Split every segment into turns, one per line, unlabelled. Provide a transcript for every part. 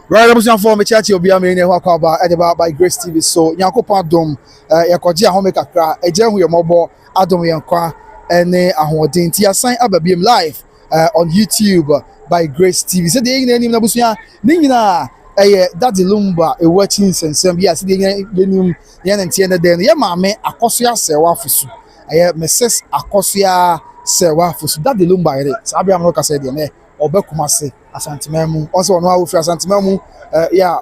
Right, I'm saying for me church will be a million about by Grace TV. So Yankopon Dom, Yakoji Homeka Kra, a gem with your mobile, Adam Yankwa, and a Tia sign up a beam live on YouTube by Grace TV. So the name of Nabusia, Nina, Daddy Lumba, a watching some yes, the Yan and Tiana Den, Yamame, Akosua Serwaa Fusu, Mrs. Akosua Serwaa Fusu, Daddy Lumba, Abraham Loka said, Obekumase. Asanteman also on our Asanteman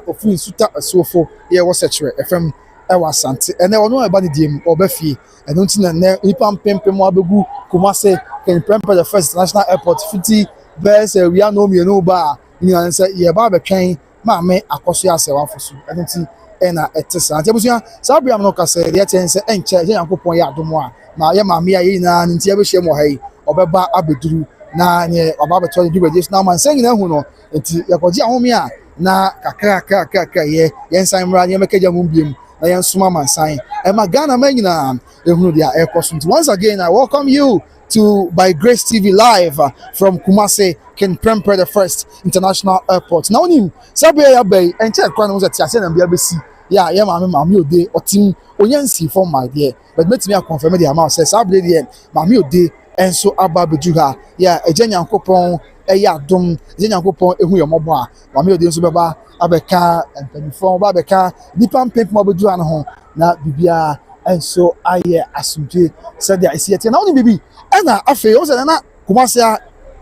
ofin suta asofo ye wo sechere FM ewa asante ene ono eba ne diem obefi eno ntina ne nipa mpempem abegu Kumase can prepare the first international airport 50 best we are no me no ba ni an say ye ba betwen ma me Akosua Serwaa Fusu eno nti ena etesa ante busia sabia no ka say ye chen say enche ye Yankopon ya adomo a na ye ma me ya yi na nti abehye mo hai obeba abeduru na nye ọba beto di wedi na man sengin na hu no enti yakoji ahome a na kakra ye yensan mra nye mekeja mu biem na yensuma man san e ma Ghana man nyina ehunu dia ekoso. Once again I welcome you to by Grace TV live from Kumase Ken Prempeh the first international airport. Now nim sabe ya bay enche kwa no zati ase na bia besi ya mami ode otin onyansi for my dear but metimi a confirm the amount say sabe dey mami ode enso aba bejuha ya eje Nyankopon eya dom eje Nyankopon ehu yomobo a mame odi enso beba abeka empanifon ba beka nipa mpemp mo bejuha no ho na bibia enso aye asumje said there isi ete na oni bibi na afi o se na Kumase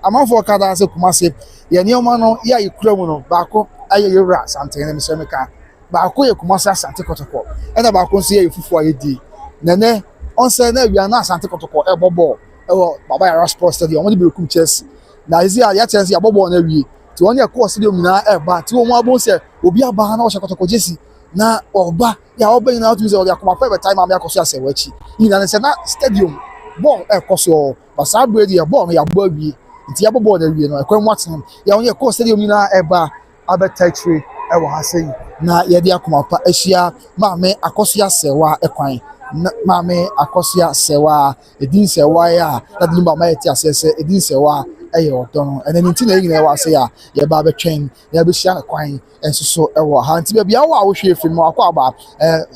amanfo kada se Kumase ye nioma no ya yikura mu no baako aye yewra Asante na mesemeka baako ye Kumase Asante kotoko na baako nso ye fufu aye di nene on se na wi na Asante kotoko ebobo Baba Yara Sports Stadium wọ́n ní bẹ̀rẹ̀ kún Chelsea na ezi a yà Chelsea abọ́bọ̀ na wie tí wọ́n ní ẹ̀kọ́ stadium na ẹ̀ba tí wọ́n abọ́ sẹ̀ obi aba na ọ̀ṣà kọ́tọ́kọ́ jẹ́sì na ọba yà ọbẹ̀ yìí na ọtún sẹ̀ ọ̀dẹ̀ akọ̀mọ̀ afẹ́ bẹ̀ táìmù àmì Akosua Serwaa akyi yìí na sẹ̀ na stadium bọ́ọ̀lù ẹ̀kọ́ so bàtà abúlé di bọ́ọ̀lù yà bọ́ wie nti yà bọ́ọ̀lù na wie no ẹ̀kọ́ mu atena yà wọ́n ní ẹ̀kọ́ stadium na ẹ̀ba abẹ́ta akyire ẹ̀wọ̀ ha sẹ́yìn na yà di akọ̀mọ̀ apa ahyia maame Akosua Serwaa ẹ̀kwan Mame Akosua Serwaa edin Serwaa ya that Lumba ma yeti asese edin Serwaa eye odono ene nti na yin na wa se ya ye ba betwen ya be hia na kwan enso so ewo ha nti bia wo a wo hwe efiri mo akwa aba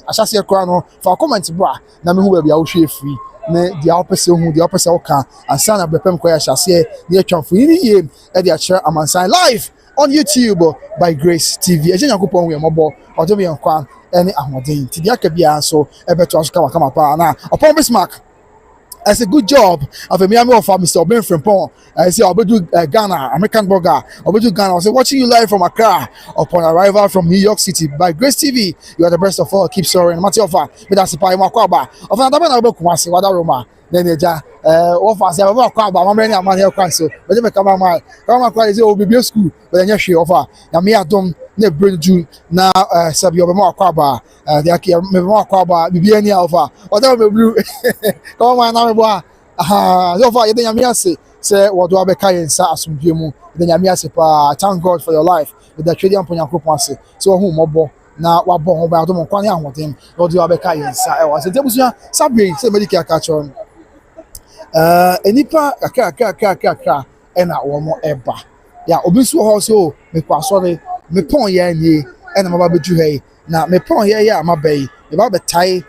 ahyase ekra no fa comment bra na me hu bia wo hwe efiri na dia opese hu dia opese oka ansa na bepem kwa ya hyase na etwamfo ni ye e dia kire amansan live on YouTube by Grace TV eje Nyankopon we mobo odomi yankwa any ahoden ti dia ka bia so ebeto aso kama pa na upon Bismarck. I say good job of a Miami of Mr. Ben Frimpong. I say I'll do Ghana, American burger. I'll do Ghana. I say watching you live from Accra upon arrival from New York City by Grace TV. You are the best of all. Keep soaring. Matthew Offa, me that's the Makwaba. Of another man about Kumasi, Wada Roma. Then ja Offa say about Kwaba. My many man here so. But they come my is will be school. But then she offer. Na me adom ne bredu na sabi obema Kwaba. They are me Kwaba bibi any offer. Whatever me blue. Come on na so far you dey nyame ase say wodo abeka yensa asomdwe mu dey nyame ase pa thank God for your life with the Triumphant Yankopon ase so hu mobo na wabo ho ba adom kwan ahoden wodo abeka yensa e wase tebusia sabe say medical catcher enipa kakra ena wo mo eba ya obi so ho so me kwasore me pon ya nie ena maba beju hei na me pon ya mabai e ba betai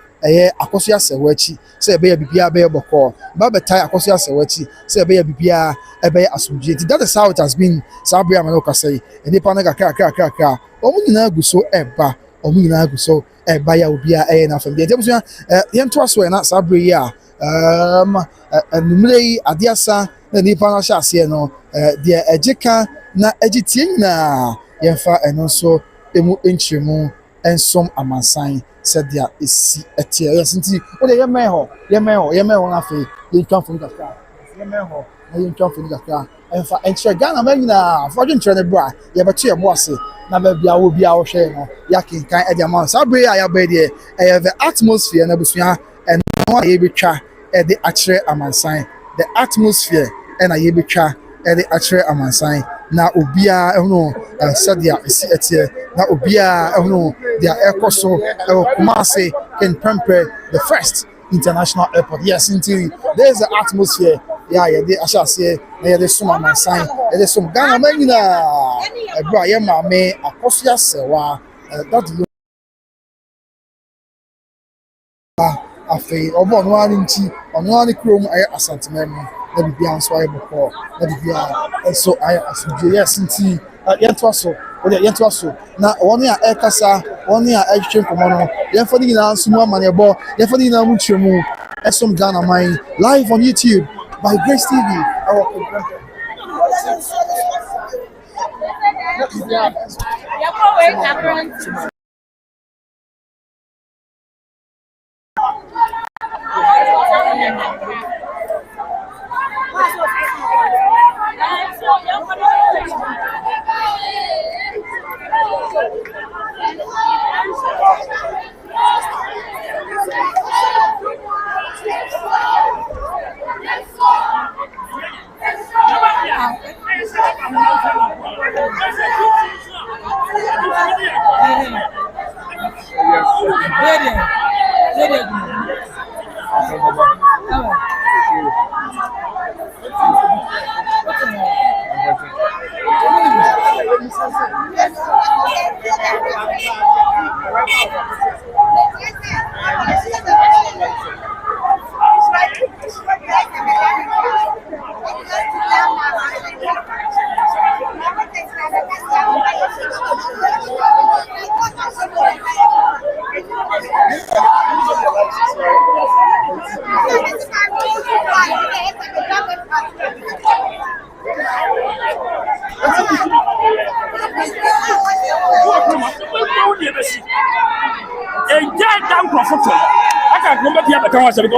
Akosua Serwaa akyi say be ya bibia be boko ba betai Akosua Serwaa akyi say be ya bibia e be asomdwe. That is how it has been sabria manoka say enipa na kakra omu nyina guso eba omu nyina guso eba ya obia na fam de tebusia yento aso na sabria numrei adiasa na nipa na hya ase no de ejeka na egitie nyina yemfa eno so emu enchiremu ensom amansan said there is a tear. Yes, indeed. Oh, the yemeho na fe. You come from the car. Yemeho, you come from the car. And for entry Ghana, man, na for you train bra. You have a chair boss. Na be will be our share. No, yakin kind of amount. Sabre, I have the atmosphere. Na busuya and no one able to at the actual amansan. The atmosphere and I able to at the actual amansan. Na obia no sadia isi etie na obia no dia ekoso Kumase Ken Prempeh the first international airport. Yes, indeed there's the atmosphere. Yeah, the ashase na the suma man sign the sum Ghana man Bro, I am my Akosua Serwaa. That's afei ọbọ ọno ara nti ọno ara kurom ayɛ Asanteman no na bibia nso ayɛ bɔkɔ na bibia nso ayɛ asomdwe yes nti yɛntoa so na wɔn a ɛkasa wɔn a ɛhwehwɛ nkɔmɔ no yɛmfa ne nyinaa nso mu amanneɛbɔ yɛmfa ne nyinaa mu kyerɛ mu ɛsom Ghana man live on YouTube by Grace TV ɛwɔ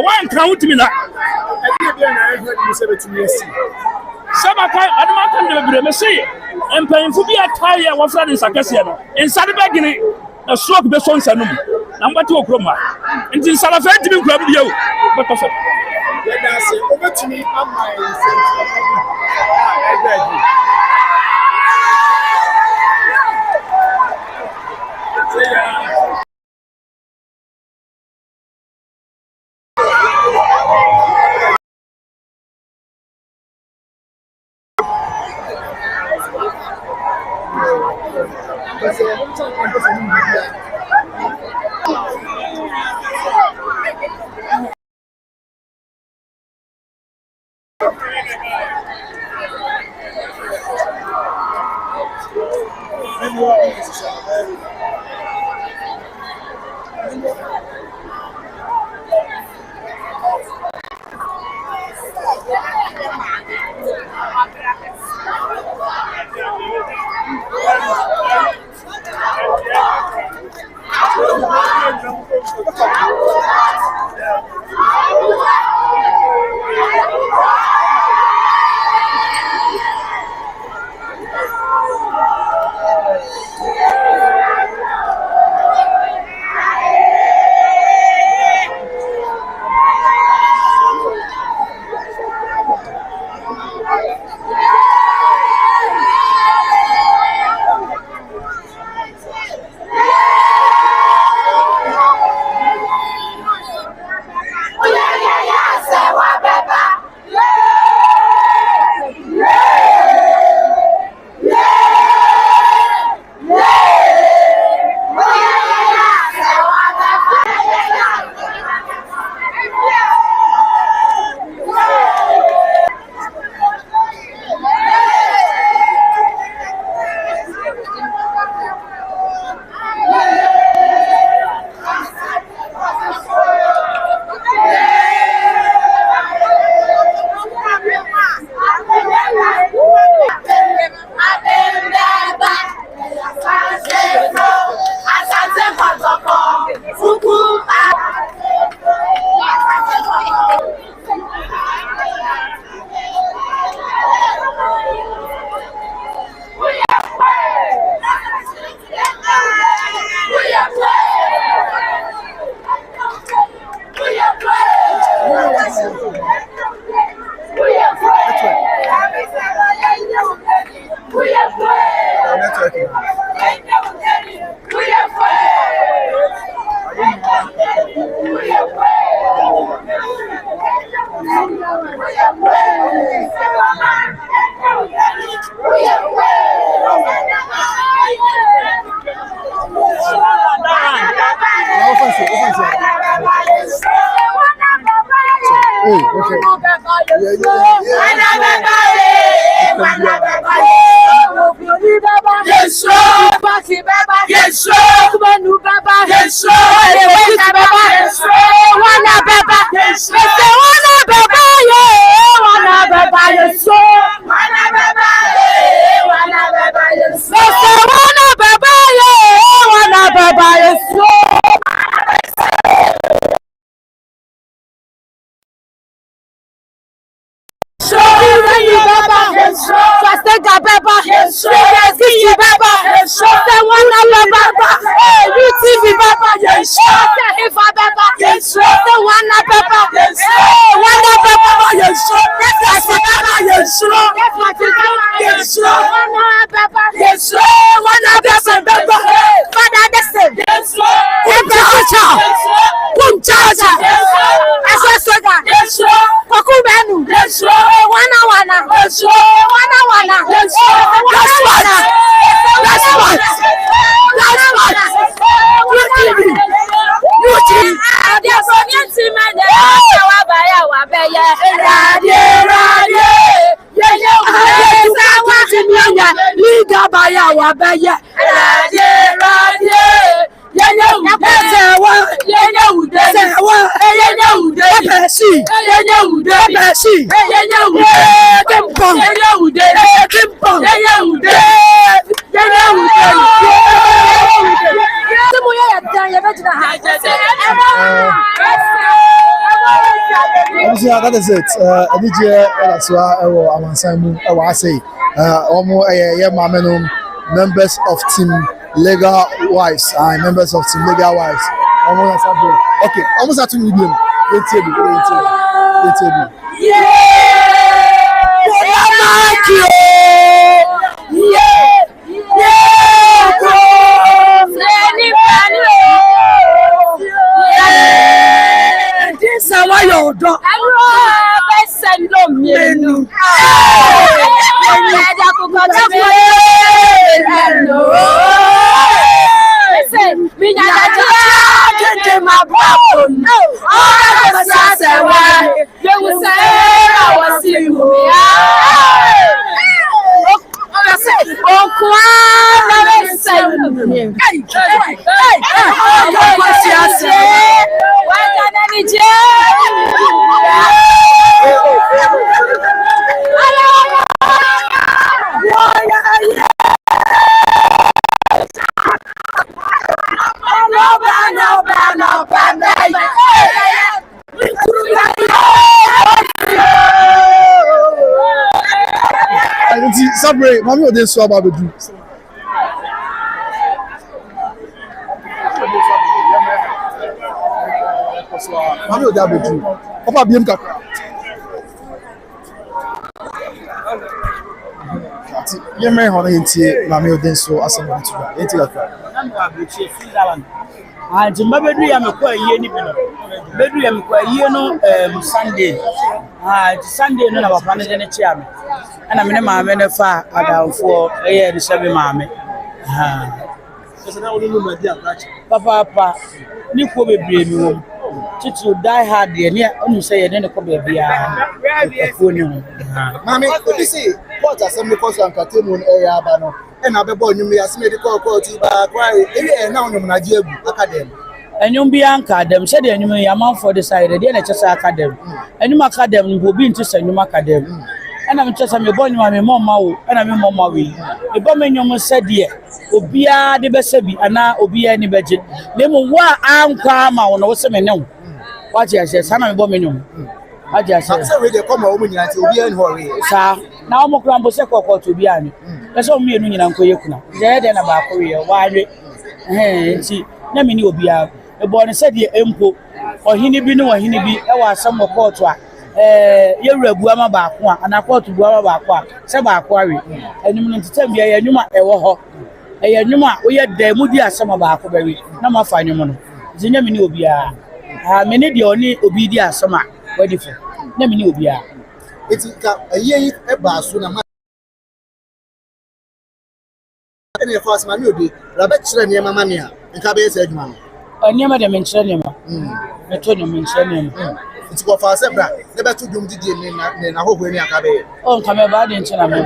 One count me now. Sabaka, I don't know what say. And paying for be a tire, what's that in Sakasiano? In Sadabagini, a swap the sons and number 2 chroma. And in Salafet to be grabbed you. But of it, over to me, I'm my
That is it. DJ Akosua Asanteman say members of team legal wives and members of team legal wives. Okay, almost at 2 million. Sabre, mami ode so aba bedu. Mami ode abedu. Papa biem kakra. Ati yemre hono yentie mami ode so asem bitu. Yentie kakra.
Jimba bedu ya mekwa yie ni bino. Bedu ya mekwa yie no Sunday. Sunday no na papa ne ne chia me. Ana mene maame ne fa adamfo eye ne sebe maame.
Ese na wonu Lumba di abrachi.
Papa ni ko bebre mi wom. Titu die hard ye ne onu se ye ne ko bebia. Ko ni ho.
Mami, obi say court assembly cause entertainment area aba no. E na be bo nyum ya se me di court ba kwai. E na onum na je agu academy.
Enyum bi anka dem se de enyum ya manfo de side de na chese academy. Enyum academy bo bi ntu se enyum academy. Ana mchesa me bo nyuma me mama wo ana me mama we e bo me nyom se de obia de be se bi ana obia ni beje le mo wa anka ma wo no wo se me ne wa je ase sana me bo me nyom wa je ase
se we de come wo nyina ti obia ni ho we
sa na wo mo kura mbo se kokko to obia ni e so me enu nyina nkoye kuna je de na ba ko we wa we nti na me ni obia e bo ne se de empo ohini bi ni ohini bi e wa asam wo court a yewura buama ba ko a ana court buama ba ko a se ba ko awe enyum no ntetem bia ye enyum a ewo ho enyum a wo ye da mu di asam ba ko bawe na ma fa enyum no zinya me ni obia me ne de oni obi di asam a wadi fo na me ni obia
eti ka ayi e ba so na ma ene fast ma ni odi la be kire ne mama ne a nka be se adwuma no
onyema de me nkire ne ma me to no me nkire ne ma
It's go for sebra. Never to dum didi na ho hwe ni aka be.
Oh, come about the inch and me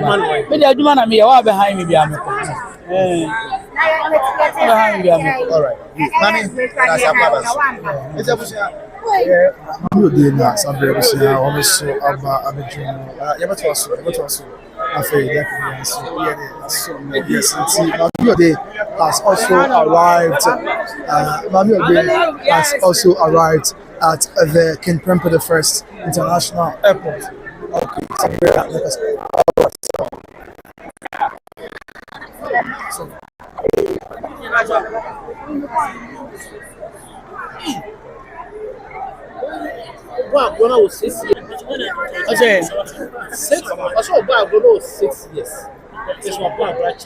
the aduma na me wa behind me bia me.
All right. Mami, that's a baba. It's a busia. You dey na sabre busia o me so aba abedru. Ya beto so. After that, yes, Mami Ode has also arrived. Mami Ode has also arrived at the King Prempeh the First International Airport. Okay, so
Wow, when I was 6 years. Okay. 6. I saw about when I was 6 years. It's my plan, right?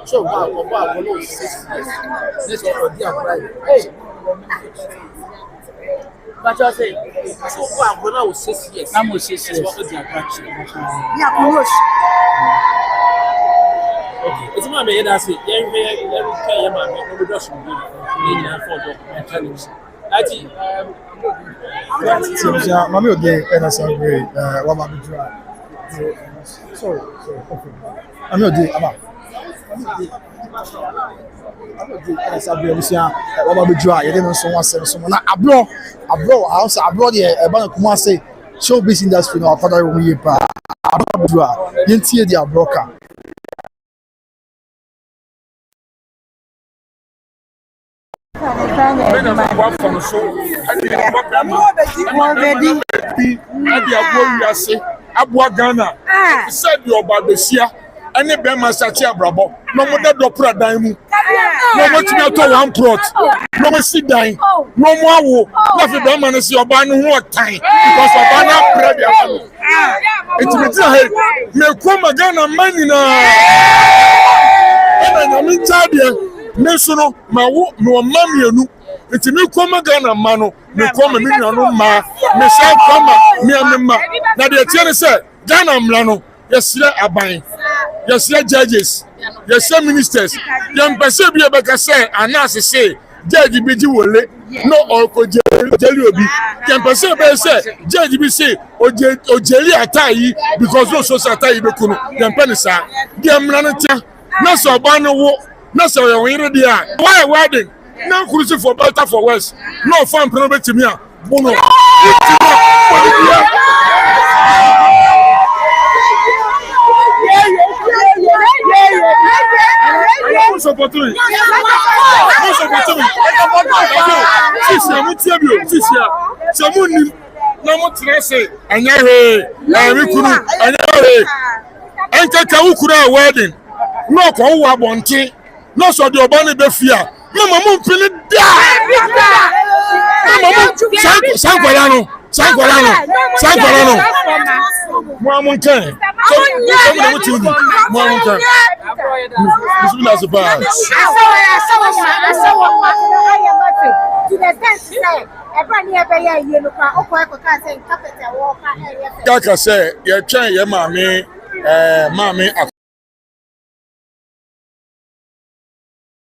So wow, when I was 6 years. This was for dear bride. Hey. But I say, so wow, when I was 6 years.
I'm 6 years.
What was dear bride?
Yeah, promotion.
Okay. It's my baby. That's it. Yeah, man. We just for
Mami Ode and Asanteman, what Mami Dra. Sorry. Okay. Mami Ode, Aba. Mami Ode and Asanteman, what Mami Dra. You didn't know someone. Now, abroad, house abroad. Yeah, about to say showbiz industry. No, father will be pa. Abroad Dra. You see the abroad.
Abua Ghana said your babesia any be masachi abrabo no mo de dopra dan mu no mo ti to one plot no mo si dan no mo awo na fi be man si oba no ho tan because oba na pray dia fa it me ti he me ko Ghana man na na mi chade me so no ma wo no mamienu it me ko Ghana man no me ko me nuanu ma me say kama me amema na de tie ne say Ghana mla no yesire aban yesire judges yesire ministers yem pese bi e be ka say anase say judge bi ji wole no oko jeli obi yem pese be say judge bi say ojeli atayi because no so atayi be kunu yem penisa yem mla no tia na so ba no wo na so ye wire dia why wedding na cruise for better for worse no fan pro betimi a bono wedding no ko wo abonte no so de obane be fia no mama mpini da mama sankwala no mo amunkan so mo mutu mo amunkan bismillah subhanahu kaka say ye twen ye maame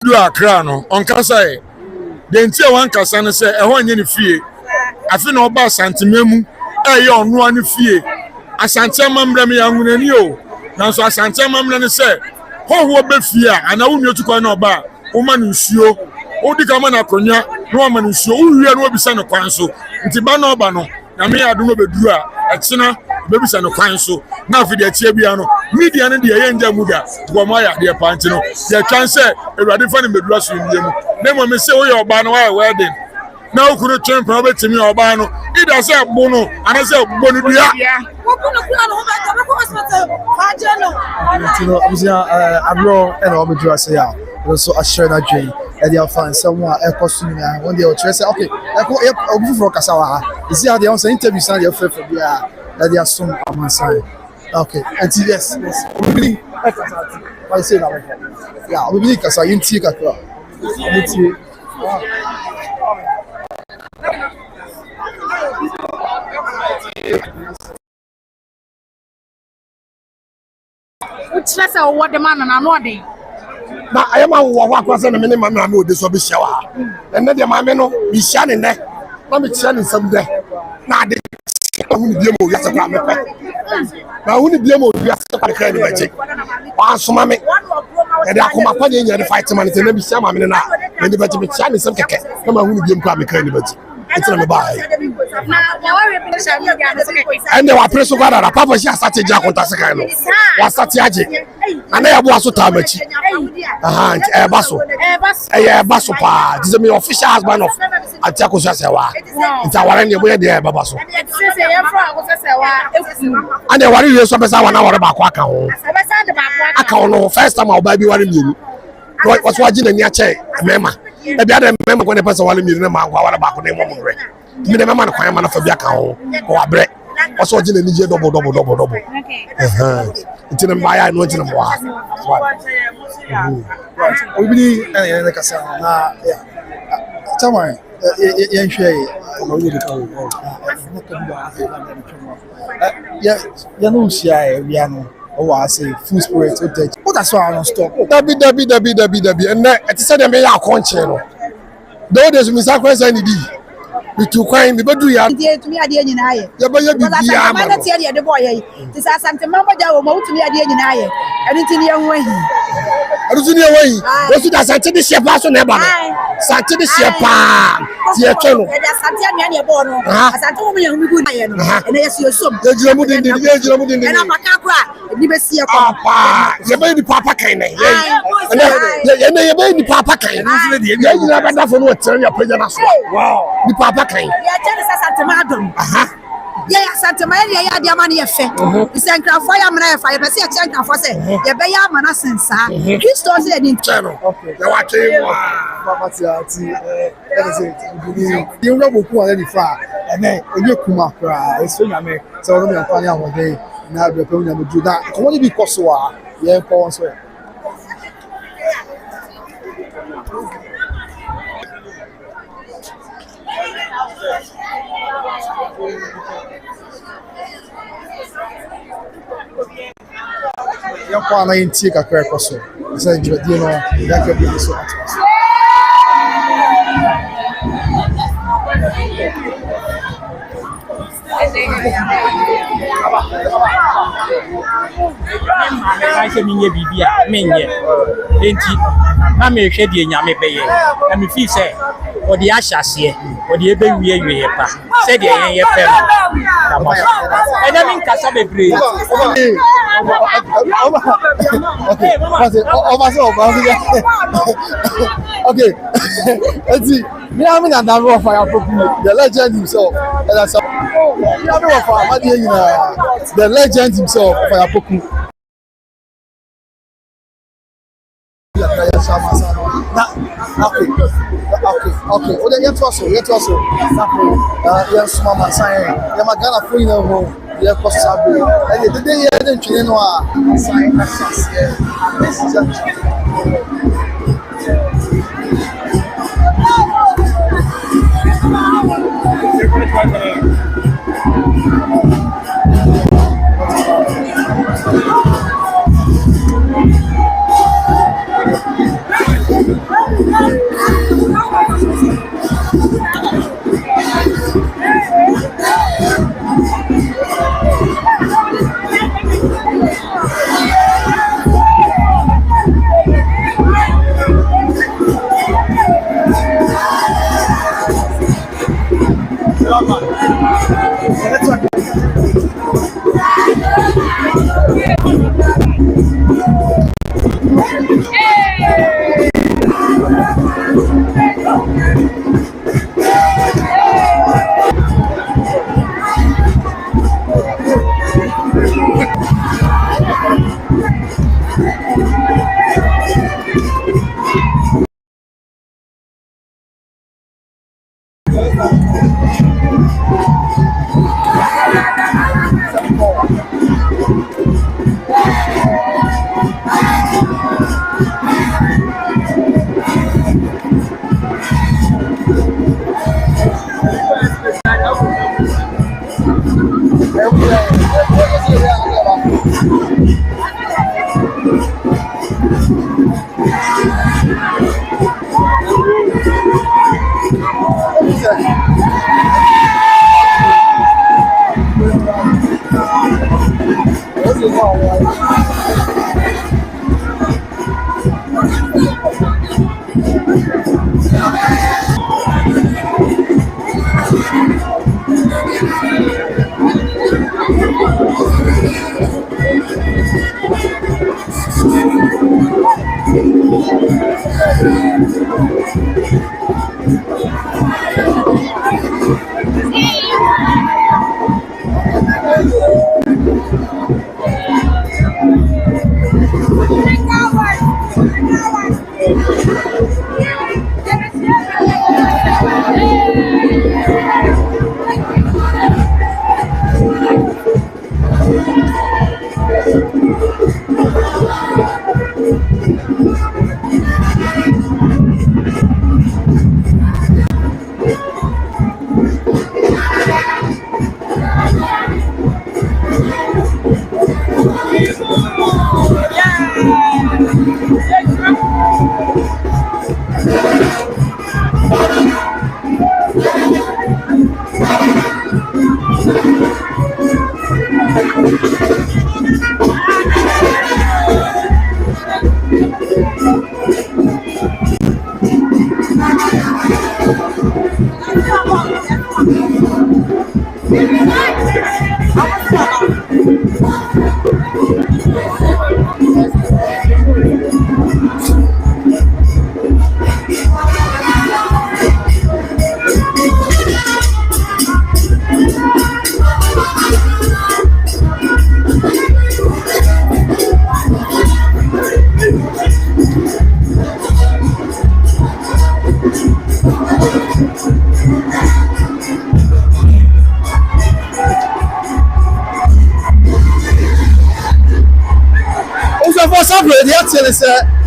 do akra no onkasa e de ntie wan kasa no say e ho nye ne fie afi na oba Asanteman mu e ye onu ani fie Asanteman mbrem ya hunani o nanso Asanteman mbrem ne say ho be fie a ana wunyo tukwa na oba wo ma nsuo wo di kama na konya no ma nsuo wo hwie no obisa ne kwan so nti ba na oba no na me adu no beduru a ekina bebisa no kwan so na afi de tie bia no media ne de ye nja mu da wo ma ya de panti no ye twan say ewrade fa ne beduru so ndie mu na mo me say wo ye oba no wa wedding na okuru Triumphant betimi oba no ida say bo no ana say bo no bia
wo bu no kula no ho ba ta ko hospital fa je no
abusua abro and obedru say ya so ashare na dwen e dey fan someone Akosua na one day o say okay obu for kasawa is here dey on say interview say dey for bia that they are some amansan okay and yes we believe I say that yeah we believe kasa yinti kakra yinti
Which let's say what the man and I know they
na ayama wo wa kwasa na me ne mama me odi so be hyewa enne de mama no bi hya ne ne na me hya ne nsam de na ade ahuni bia mo wiase kwa me pe na ahuni bia mo wiase kwa kra ne bache wa soma me e de akoma pa ne nya de fight man te na bi hya mama ne na me de bache me hya ne nsam keke na ma ahuni bia mo kwa me kra ne bache it's na buy and they were pressing God at Papa. She has started Jack on Tasaka. Was Satiaji, and they are Basso Tamachi. A Basso, a Basso Pa. This is my official husband of Akosua Serwaa. It's our any way there, Babaso. And they were really so best. I want our back. I can't know first time I'll buy you. Was watching the near chair, Mema. The other member when the person wanted me to know what about the name of the me the man kwa man for biaka ho or bread also watching the DJ double it's in my eye no it's in my
we be na kasa na yeah tama yen hwe no we dey call ya no share we ano o I say full spirit o touch what that's why I don't stop
dabi and it said them ya konche no do dey so misakwa say ni di bitu kwan me bedu ya
tumi ade nyina ye
ya ba ya bibia ma
na tie de de boy ye ti sa Asanteman moja wo ma tumi ade nyina ye enu ti ne yan wahi
enu ti ne yan wahi wo su da sante de shepa so na ba no sante de shepa ti e twe no
e da sante anu ne bo no Asante wo me yan mi gu na ye no ene ye si osom
ye jira mu din
ena maka kra ni be si e ko
papa ye ba ni papa kan na ye ye ba ni papa kan ye jira ba da fo no tere ya preja na so wow ni papa kan
ya tell Asanteman adom yeah Asanteman ya dia man ye fe ise nkrafo ya mena ye fa ye be se ye nkrafo se ye be ya mana sensa Kristo se ni
channel ya wa twe
mama ti ati you know boku ala ni fa ene onye kuma kra eso nyame se ono me akwa ya wode na be pe nyame ju da ko woni bi Akosua ye ko so ya kwa na inti kakra Akosua say jodi no ya ke bi so atwas
I say minye bibia menye enti na me hwe de nyame beye na me fi say o de ahyase o de ebe wie pa say de yen ye fem na ma e na min kasa bebre
okay eti me am na that of fire popular the legend himself and that's the legend himself fire popular okay. Oh, then yet also. Yes, mama saying, "Yeah, my Ghana free no home. Yeah, possible. And the day you didn't know, sign access.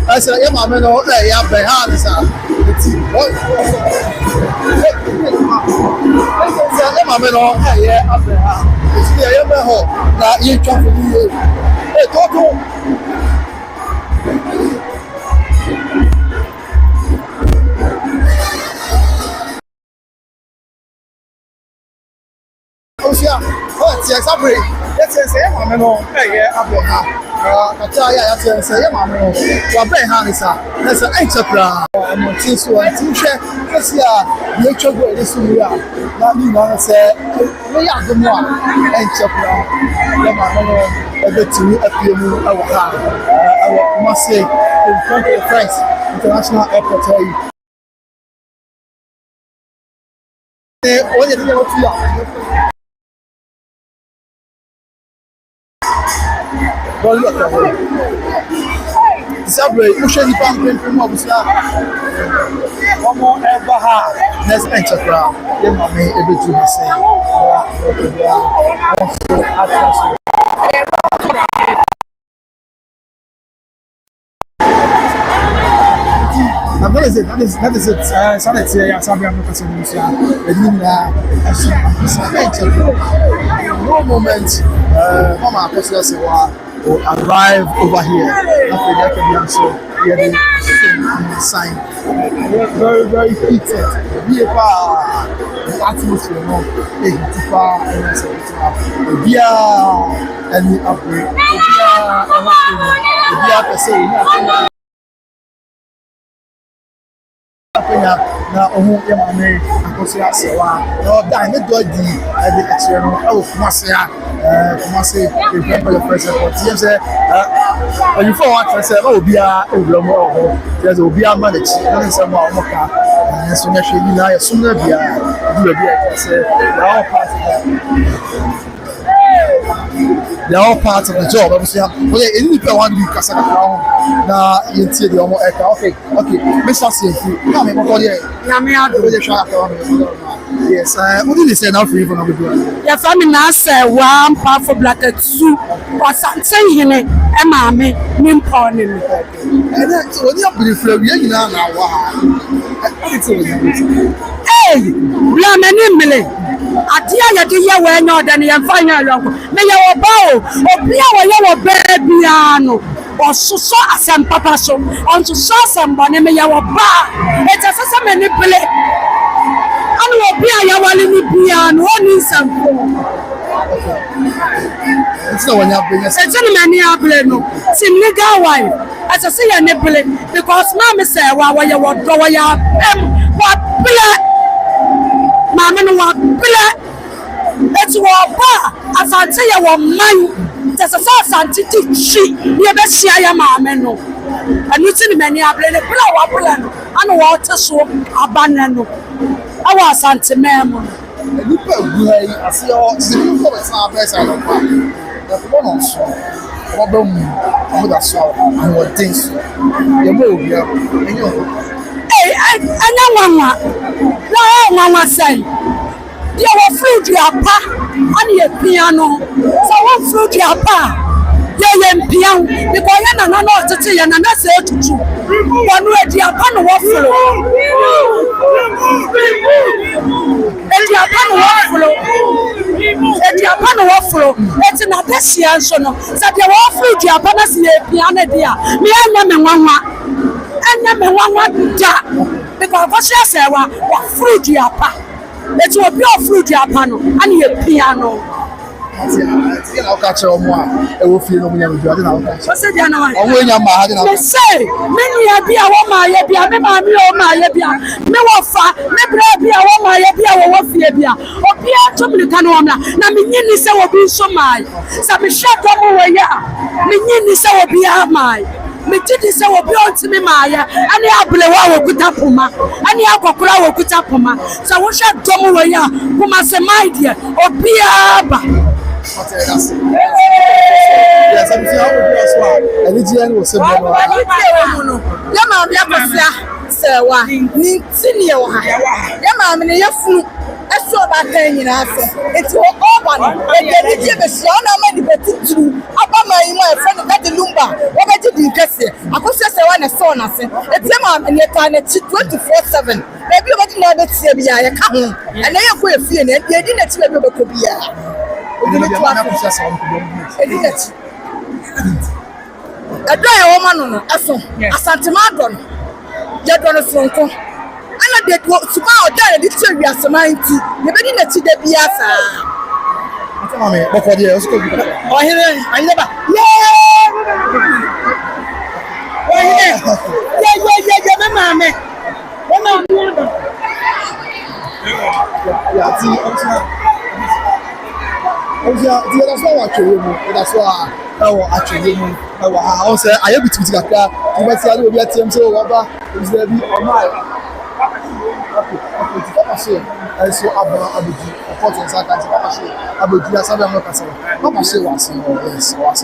I said, yeah, my man, yeah, behind us. Yeah, my man, yeah, up there. Yeah, my home. Now, you come to me. Hey, Toto. Oh, yeah. Oh, yes, I'm ready. Yes, yeah, my man, yeah, up there. Kataya ya say ya mama no wa ben ha ni sa na say ai chakra mo tin so tin hwe kasi a ye chogo e so ya na ni na say we ya do mo ai chakra ya mama no e be tini apie mu awa ha awa must say in front of France International Airport here onye ni o tu ya Sabre, you should be pumping from Abusia. One more ever hard. Next enter crowd. Then my man, every two I say. That is it. Sanity, yeah, Sabia, I'm not saying this. No moment. Mama Akosua Serwaa will arrive over here. After that, can be also here the sign. Very, very heated. The atmosphere, no, and the upgrade. Na ohu ya mame Akosua Serwaa no dan ne do di e de extra no e wo Kumasi a Kumasi the people president you say you for what say ba obi a ewura mo ho there's obi a manage no say mo amoka so na hwe ni na ya so na bia di obi a say they are all part of the job. Obviously, okay, any people want to be kasa na yenti de omo eka. Okay, Mr. Sefu. Na me boko there. Na me ado de sha ka yes, what did you say now for you for no do?
Ya family na say one powerful black 2 Asanteman hine e ma me mpo ne me.
And then so when you believe we nyina na wa ha.
Eh, bla me ni mele. Adia ya de ye we nya oda ne ye mfa nya yonko. Me ye oba o, obi a wo ye wo ba bia no. Osuso asem papa so, onto so asem bone me ye wo ba. Etesese me ni pele. Anu obi a ya wale ni bia no oni sampo.
It's not when you bring us.
It's not many ableno. See legal wife. As I say, a nipple because Mamma say, "Why you want go where what Mamma no what it's what as I say, I want mine. There's a source and she never share your mamma no. And you see many ableno, and water so abandoned. I was Asanteman.
You put good. I see all the comments are best. I don't know. The one also. Problem with that so and what things. You move, yeah.
Hey, I know Mama say. You were fruit your pa and your piano. So what fruit your pa? Yeah, piano. Because you're not to say, and that's it. One way, your pan waffle. It's not this year, so no. So the waffle, your panas, piano, dear. Me and Mama, because what she said, what fruit your pa. It will be a fruit your panel and your piano.
I'll catch your one. I will feel no more. I
said, I
say,
many be a woman, my no offer, maybe be a woman, or be a Tomicanona. Now, Mini say will be so my. Some shut up away, Mini say will be a my. Me titi se wo bi onti me maaya ani ablewa wo kutapuma ani akokora wo kutapuma so wo hwa dom wo ya kuma se my dear obi aba
yes I'm see how we do as well and the GN was no
ya ma bi Akosua Serwaa ni tini wo ha ya ma me ne yafunu eso ba kan nyina afa eti o oba no e de die be so na ma di betuturu aba ma yi mo e friend that Lumba wo be di nkese Akosua Serwaa na so na se eti ma me ne ta na 24/7 baby o be di na be tie bia ye ka ho ene ye ko efie na e di na ti baby o be ko bia o di na to Akosua Serwaa ko e di na ti edo e wo ma no eso Asanteman don je do no sonko ana de suba oda de ti wi asamanti ye be na ti de bia sa
Mama me before the also go
o here anya ba yeah mama me
yeah ti that's why actually that's why actually I say I have to kakra you bet say obi atem say o ba is there be on my okay so abuji important say kan say abuji asabe am ka say papa say was yes was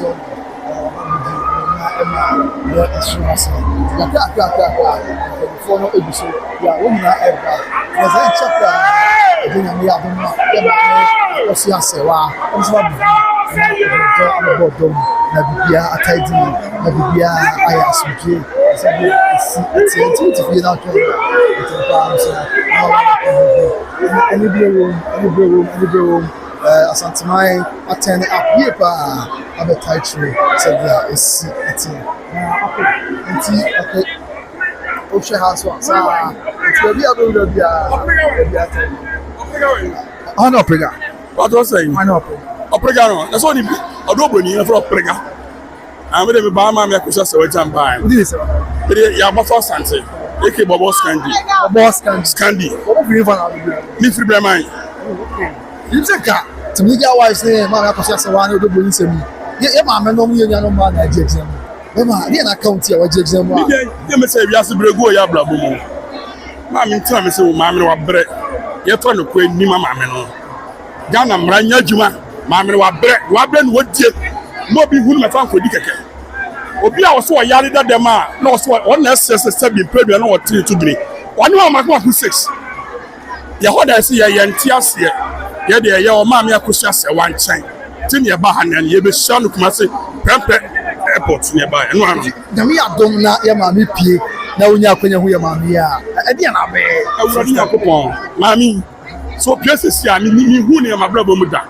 before no ebiso ya wo nyina eba was a chapter edina me adom na o si asewa o so abu na bodom na bibia ataidi na bibia aya asuje sabi enti fi na to any bureau Asanteman attend up here pa abetaitre said there is it okay Osha house one so it be able be oh no prega
What was saying?
I know
Oprega no. That's what Odoboni na for Oprega. I'm going to buy my Akosua Serwaa buy.
what is it
Ya ba for Sante. Eke bobo
boss can
Scandi.
what be even
Ni free breman.
you take car to me get wife say man Akosua Serwaa no Odoboni say me ye ma me no mu ye no ma na jeje me ma ye na account ya wa jeje mo
Ye me say biase brego ya blabo mu. Ma me ntina me say o ma me wa bre. Ye to no ko ni ma me no. Gana mranya djuma ma me wa bre no wodie no bi hunu me fa nkodi keke obi a wo so yare dadam a na wo so on na ss bi pedua na wo tiri to biri woni ma makwa ku 6 ye hoda se ye ntiase ye de ye o ma me Akosua Serwaa nchen tin ye ba hanan ye be sha no kuma se pempe airport ne ba no ano
na me adom na ye ma me pie na onya akwanya hu ye ma me a e de na be
awurade yakopon ma mi so places ya mi hu ne ma brabo mu da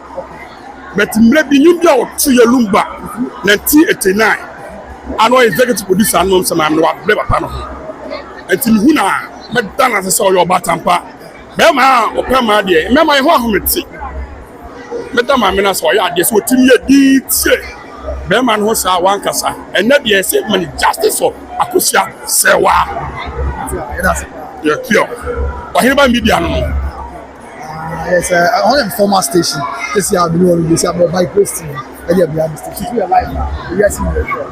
but mre bi nyum bia wo to ye Lumba 1989 ano executive producer no some am wa bre papa no enti mi hu na me dan as say o yo batampa be ma o pe ma de me ma ho ahometi Madam Amina so ya de so timi edi tie. Be man ho sa wan kasa. Ena de say man justice for Akosua Serwaa. Yeah, clear. But here by media no.
Yes, on a former station. This year I've been on this about by Grace TV. And you'll be on the station. You are live now. You are seeing the show.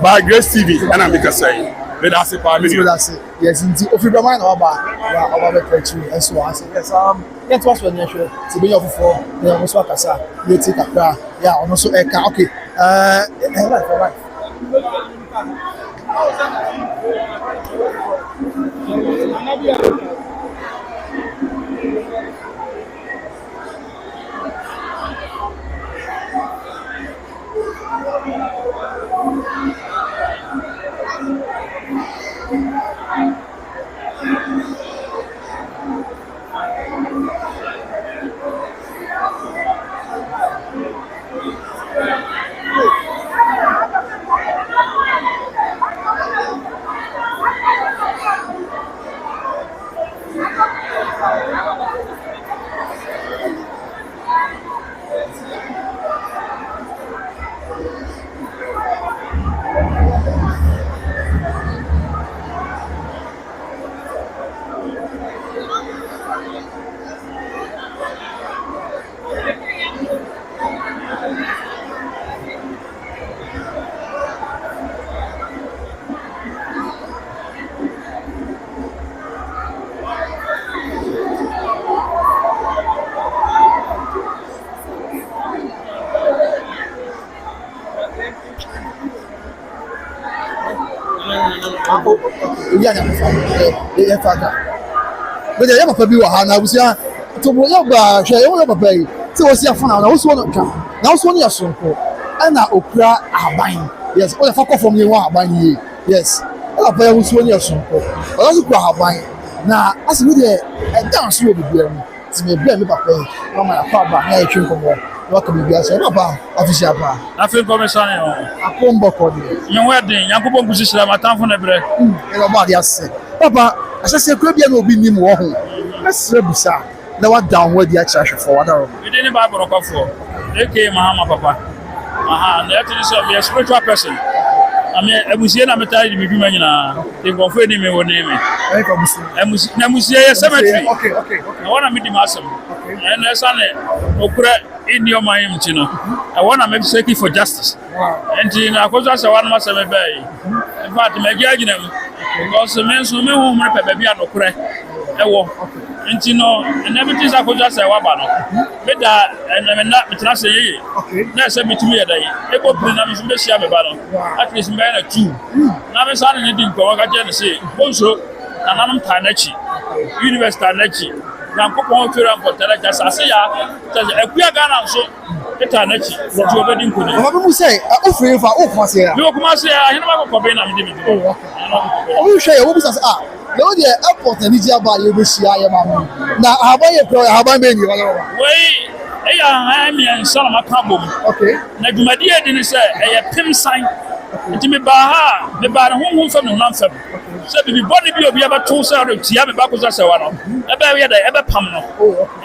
By Grace TV, and I make a say. Let us say,
yes, indeed. If you don't mind, our country, and so on. Yes, that was when you show. To be of for the Akosua Kasa, you take a car. Yeah, also a car. Okay. Right. But the young people are now, to Lumba, share all of a bay. So was your phone, I was one of them. Now, so near Sunko, and now Okra are buying. Yes, all the fuck from you are buying. Yes, I'll buy was one year Sunko, but also are buying. Now, as we there, and dance will be there. It's me, blame me, Papa. No, my papa, I drink of water. Welcome, you guys. Official bar.
I feel commission.
I come back on you.
Your wedding, Yakubo position, my time for the break.
Everybody has said, Papa, as I say, Caribbean will be near home. That's bizarre. Now, what down where the actual for what?
We didn't buy for they came, Mahama, Papa. That is a spiritual person. I mean, I was here, I'm telling you, they confirmed me with name. I must say, cemetery.
Okay.
I want to meet him awesome. And there's an in your mind, you know. I want to make safety for justice. And in Akosua, one must have a bay. In fact, my judging them because the men who may have baby are no correct. And you know, and everything is Akosua Serwaa. Better, and I'm not say, that's a bit to me a day. Able to bring them to the Shabba battle. At least, man, a two. Now, I'm sorry, you didn't go. I can say, also, and I'm Tanachi, University Tanachi. Nankopon fira mpotela kasa ase ya akua Ghana so etanachi ti obedi nkuni
Oba mu say o free fa o kuma say ya
me o kuma say ya hena ma ko be na me de me
o hwe ya o bisa say na o de airport na Nigeria ba ye be shia ya ma na haban ye pro haban be ni wala
wei eya ha mi en sala maka bom
okay
na dwumadi e di ni say e pem san nti me ba ha me ba na honhom fam no nan fam so bibi body bi obi abato say o tia me ba Akosua Serwaa no ebe we da ebe pam no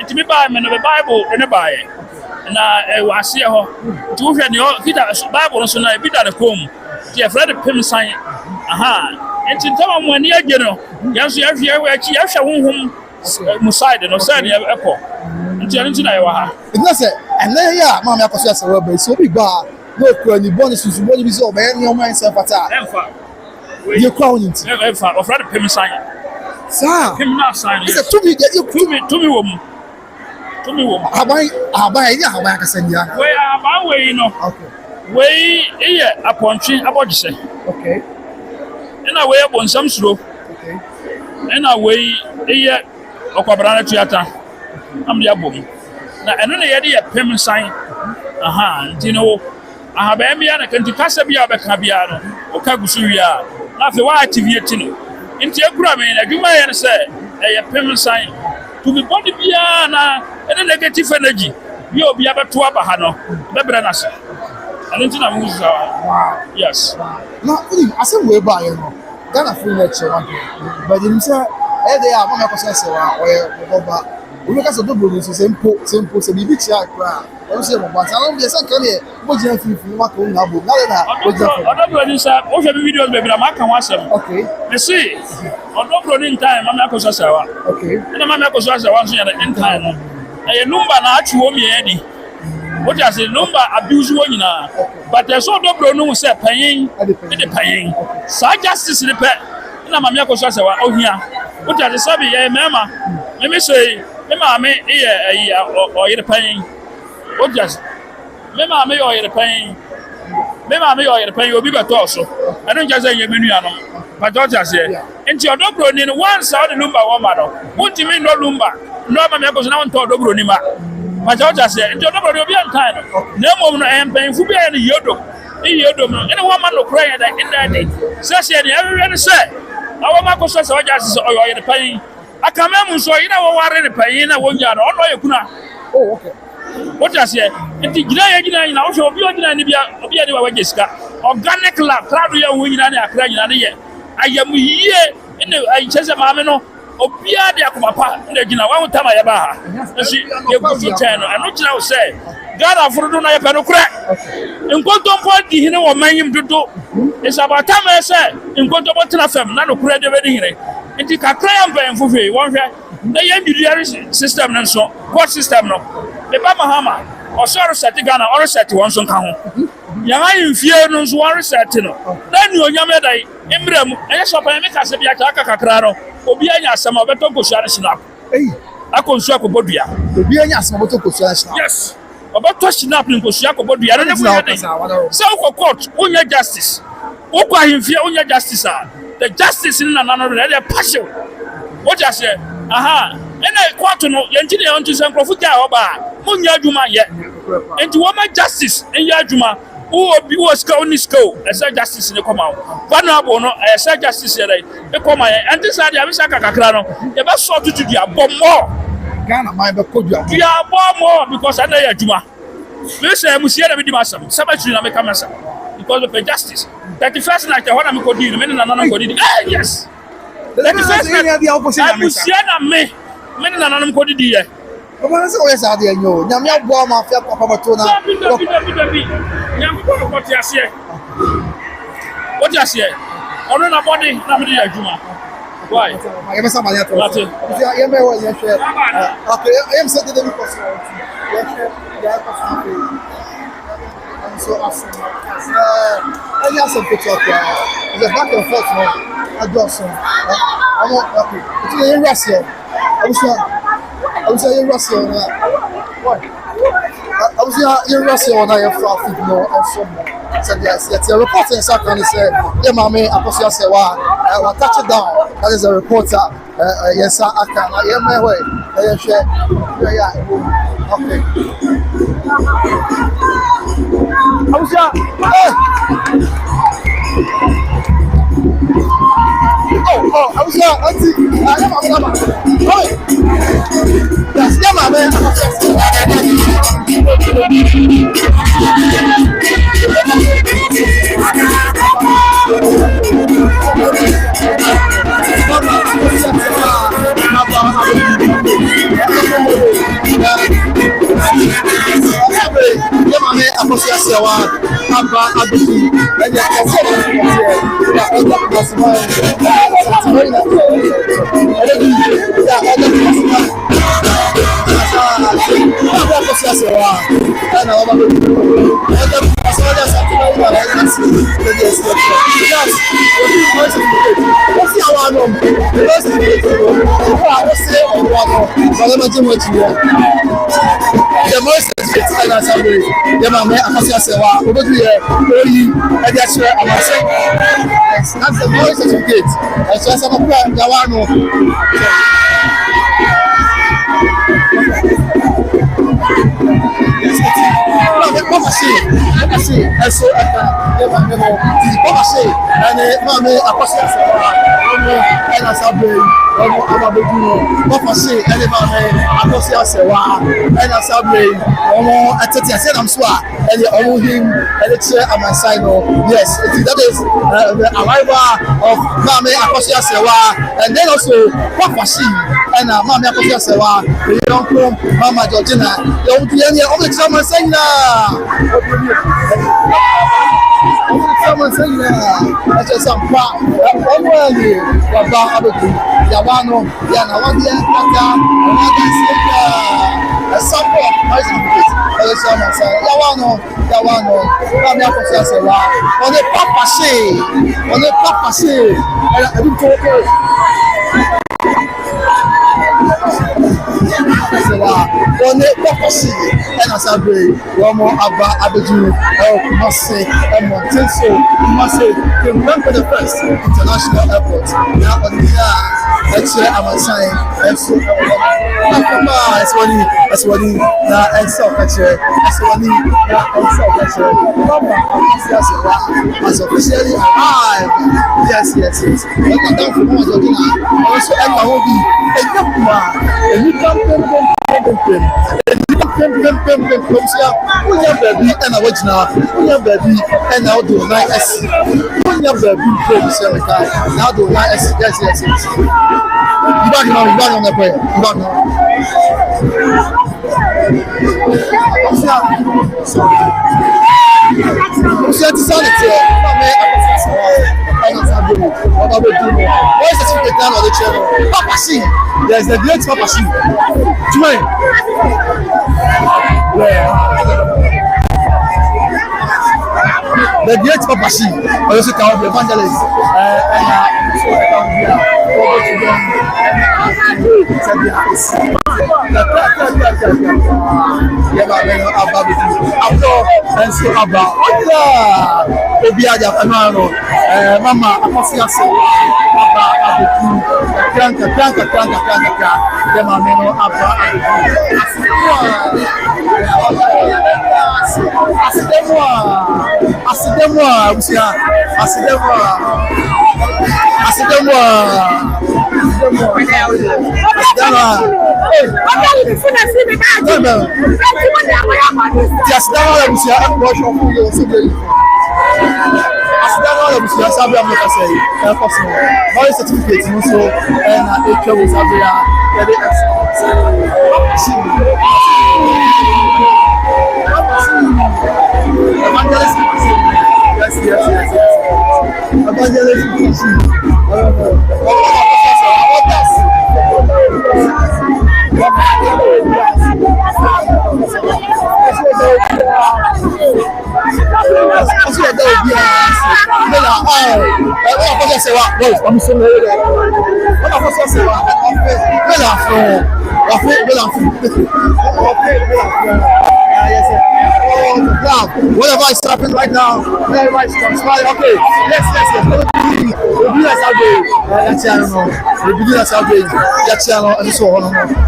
nti me ba me no be Bible ne ba ye na e wase ho nti wo hwe ne kita Bible no so na bi da ne kom ti e Fred pem san nti ntama mo ani agye no yanso ya hwe we achi ya hwe honhom muside no say ne ekọ nti na ye wa ha
ina say ene ya ma me Akosua Serwaa be so bi ba no kura ni bonus susu boni bi so be ni o man se fata
emfa
you crown it
emfa of Fred pem san
sir
him na sign
it's a to me
wom
haban ya haban ka sanya
we aba we no
okay
we eye apontwe abodise
okay
ina we abonsam suro
okay
ina we eye okwabra na tuata am dia bom na eno na ye de pem san ntino ahaban bia na kanti kasa bia be ka bia no o ka gusu wia na fe wa activate no nti ekura me na dwuma ye se eye pem san to be body bia na ene negative energy bi obi abeto aba ha no be bra na se nti na mu za yes
na asem we ba ye no Ghana free lecture one but him say e dey am Akosua Serwaa o boba we ka so do bro so simple so bibi chia kra o se mo ba sa no be se kan e mo jina fifi ma ko na bo na o jina
odo bro ni sa o se videos be bra ma kan wa sem
okay
me see odo bro ni time mama Akosua Serwaa
okay
na mama Akosua Serwaa so ya in time no e Lumba na achu o mi e di what you say Lumba abuse wo nyina but so odo bro no say panyin e de panyin sa justice ni pe na mama Akosua Serwaa o hia what you say be e mema me say me ma me e o yere panyin what you say me ma me o yere panyin me ma me o yere panyin obi beto so I don't just say ye menu ano but what you say enti odo bro ni once how the Lumba wo ma do what me no Lumba no mama Akosua na won to odo bro ni ma but what you say enti odo bro obi an time na mom no empan fu bia ni yodo no ene wo ma no cry that in that day say ni everyone say awo ma Akosua Serwaa just say o yere panyin akama mu so ina wo ware ne panyin na wo nya no ono ye kuna
oh okay
what you say enti gina ina wo so obi o gina ni bia obi ani wa wajeska organic lab crowd ye wo nyina ne akra nyina ne ye ayam yie ene ai chese ma me no obi a de akomapa ne gina wa hutama ye ba ha nsi ye go so ten no eno gina wo say God afrodo na ye pe no kure nkontompo di hine wo manyim dodo isabata me say nkontompo tena fam na no kure de be di hine enti kakra ya mpa enfufe won hwe na ye judiciary system no so court system no e ba mahama o so reset Ghana o reset won so kan ho ya ha infie no so reset no na ni onyame dai embrem eye so pa me ka se bia ka kakra no obi anya asema obeto Akosua ne snap Akosua ko bodua
obi anya asema obeto Akosua ne snap
yes obeto snap ni Akosua ko bodua ne mo ye se ko court onya justice o kwa infie onya justice the justice in another they partial what you say aha ena court no yenti ne onto san krofu ja oba munya adwuma ye enti wo ma justice en ya adwuma o obi wo ska oni ska o esa justice ne koma vulnerable no esa justice ye e koma ye anti sa dia bisa kakakra no ye ba so tutu dia bommo
Ghana man be kodua
dia bommo because ana ya adwuma me say musie na be di masam sabatu na me kamasa because of the justice 31st night when I'm going to na nana go di yes 31st night
dia opposite na me
na me na nana go di ye
o ma se o yesa de nyo nyame abo ma afia papa bato na
bi nyam ko ko ti ase o ti ase ono na body na me di adwuma why
ye be sama ya to ye me wo ye hwe okay ye me se de bi ko so ye hwe ya ko so so awesome. I got some picture of it's a back and forth now. I do some. I'm okay. It's in Russia. I was in Russia. What? I was in Russia when I have traffic no and some. Said yes. A reporter in South Carolina said, "Yeah, mommy, Akosua Serwaa, I will touch it down." That is a reporter. Yes, I can. Yeah, my way. Yeah. Okay. Akosua, oh, Akosua, auntie, yes, yeah, my man. Akosua Serwaa aba abuti enya akose ya oda asma ya Akosua Serwaa ana oda asma ya satima ya agency yes osi awano osi say owo no je mo ti wo the most and assembly the man Akosua Serwaa obodu ye oyi e dey share amase that's the most certificate and so some people ya wa no yes so and Mame Akosua Serwaa and Asabe Papa say and Mame Akosua Serwaa and Asabe atete ase nam so a and him and it's Amansai. Yes, that is the arrival of Mame Akosua Serwaa and then also Papa and Mame Akosua Serwaa the young Mama Georgina the Amansai someone saying that just some part only about Abuki Yawano Yana one year a sample of someone saying Yawano Mame Akosua Serwaa on the Papa say I didn't talk on the Papa and Asabe, Romo Abba Abedu, Kumasi, and Montenso, Kumasi, remember the first international airport. Now on the Amansai, and so as one and so has officially arrived. Yes. But down from also Emma will be a young man, and you come baby and I watch now. Baby and I'll do nice. Baby, now do nice. Yes. You back on the prayer. You back now. What is the secret down on the channel? Papa C. There's the great Papa C. Join. The great Papa C. Also can be evangelist. Mama Akosua Serwaa certificate also and whatever is happening right now, everybody's smiling. Okay, yes.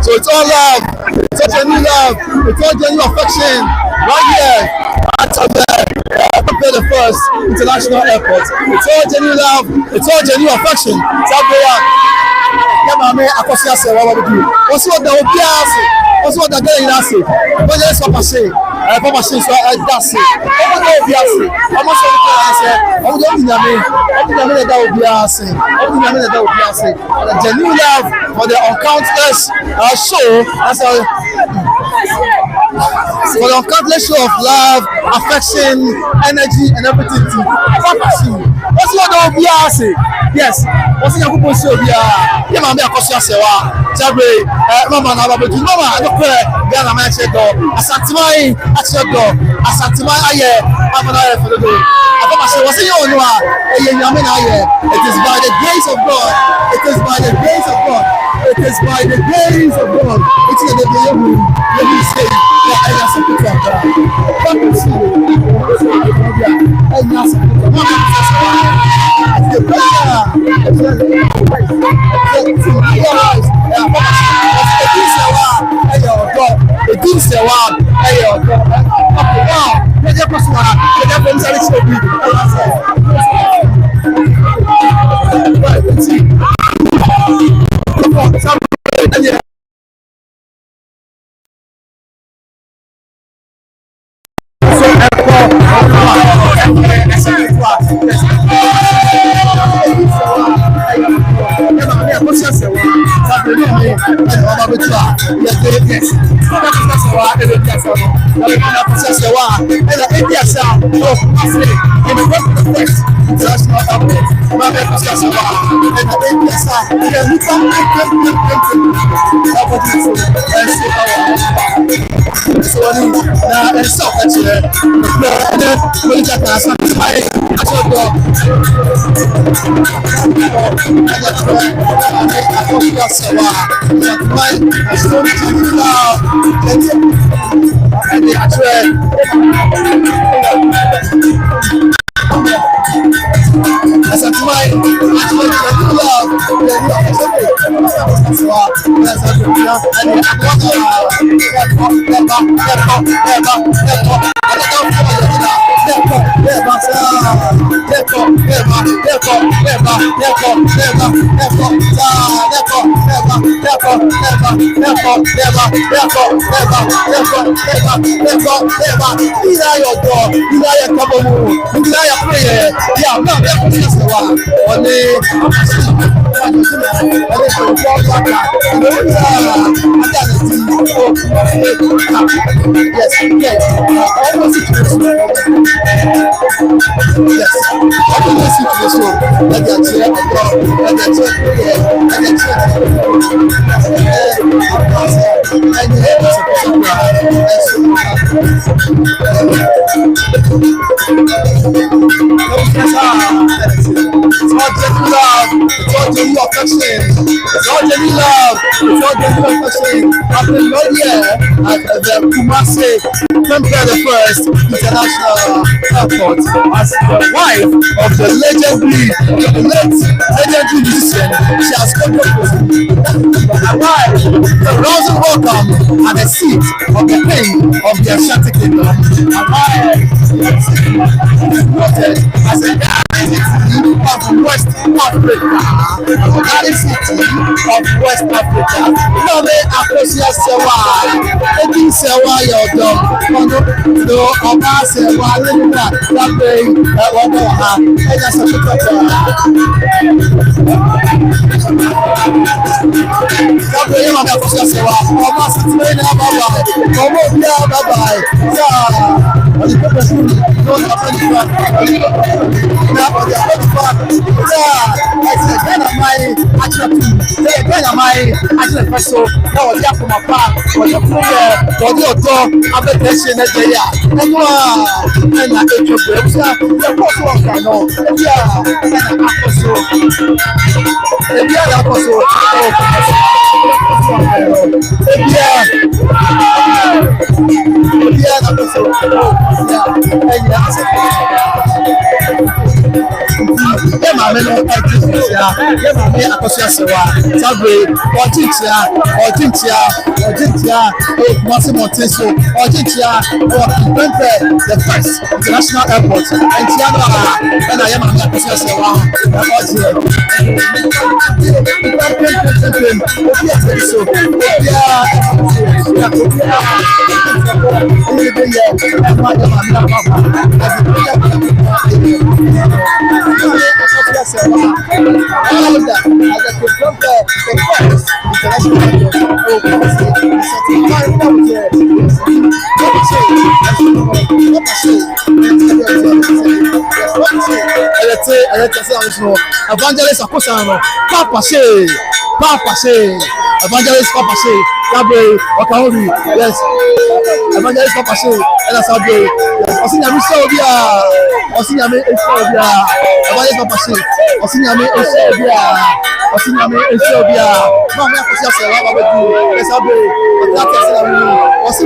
So it's all love, it's all genuine love, it's all genuine affection right here at the first international airport. It's all genuine love, it's all genuine affection. Mame Akosua Serwaa what's what the OPS? What's what the guy is saying? But that's Papa say. Papa say so that's it. What the OPS? How much of the say? How do you mean? How do you mean the OPS? How do you mean the OPS? The genuine love for the countless show as a for the countless show of love, affection, energy, and everything to Papa say. What's what the OPS? Yes. What's the OPS? Yeah, Mame Akosua Serwaa. Jabre, Mama na babetu. Mama, no pray. Get na my check door. Asanteman, Asanteman aye. Amana for the door. Papa say, what's your own? It is by the grace of God. It is by the grace of God. It is by the grace of God. It is the day we say that I am something like that. Papa say, I am something like that. The prayer, Yɛde Akosua, yɛde from Salisu Obi. The first international airport as the wife of the legendary musician. She has come to arrive the rousing welcome at the seat of the king of the Ashanti Kingdom. Arrive voted as a city of West Africa. The city of West Africa. Lumba Akosua Serwaa. Edi Serwaa your dog. No, Oba Serwaa Lumba. That way, Oba and that's a that way, Lumba Akosua Serwaa. Oba Asanteman bye-bye. Oba bye-bye. Yeah. The people who don't have any fun. Now, they are very fun. Yeah. I said, then am I actually, then am I actually person. Now, they are from a park. Or the food, or the door, I'm a patient at the year. And I ate your breaks. The post was I know. Yeah. And I Akosua. Yeah, Akosua. Yeah. Yeah, Akosua. Yeah, my men are yeah, my men are Akosua. Sabre, Ortintia, Massimo Teso, Ortintia, the first international airport, and Tiana, and I am Akosua. Evangelist Akosua, Papa She, Evangelist Papa She, Sabre, Okaori, yes, Evangelist Papa She, and Sabre, Osinyami Sobia, Evangelist Papa She, Osinyami Sobia, Mama Akosua Serwaa Babedu, yes, Sabre, Papa She.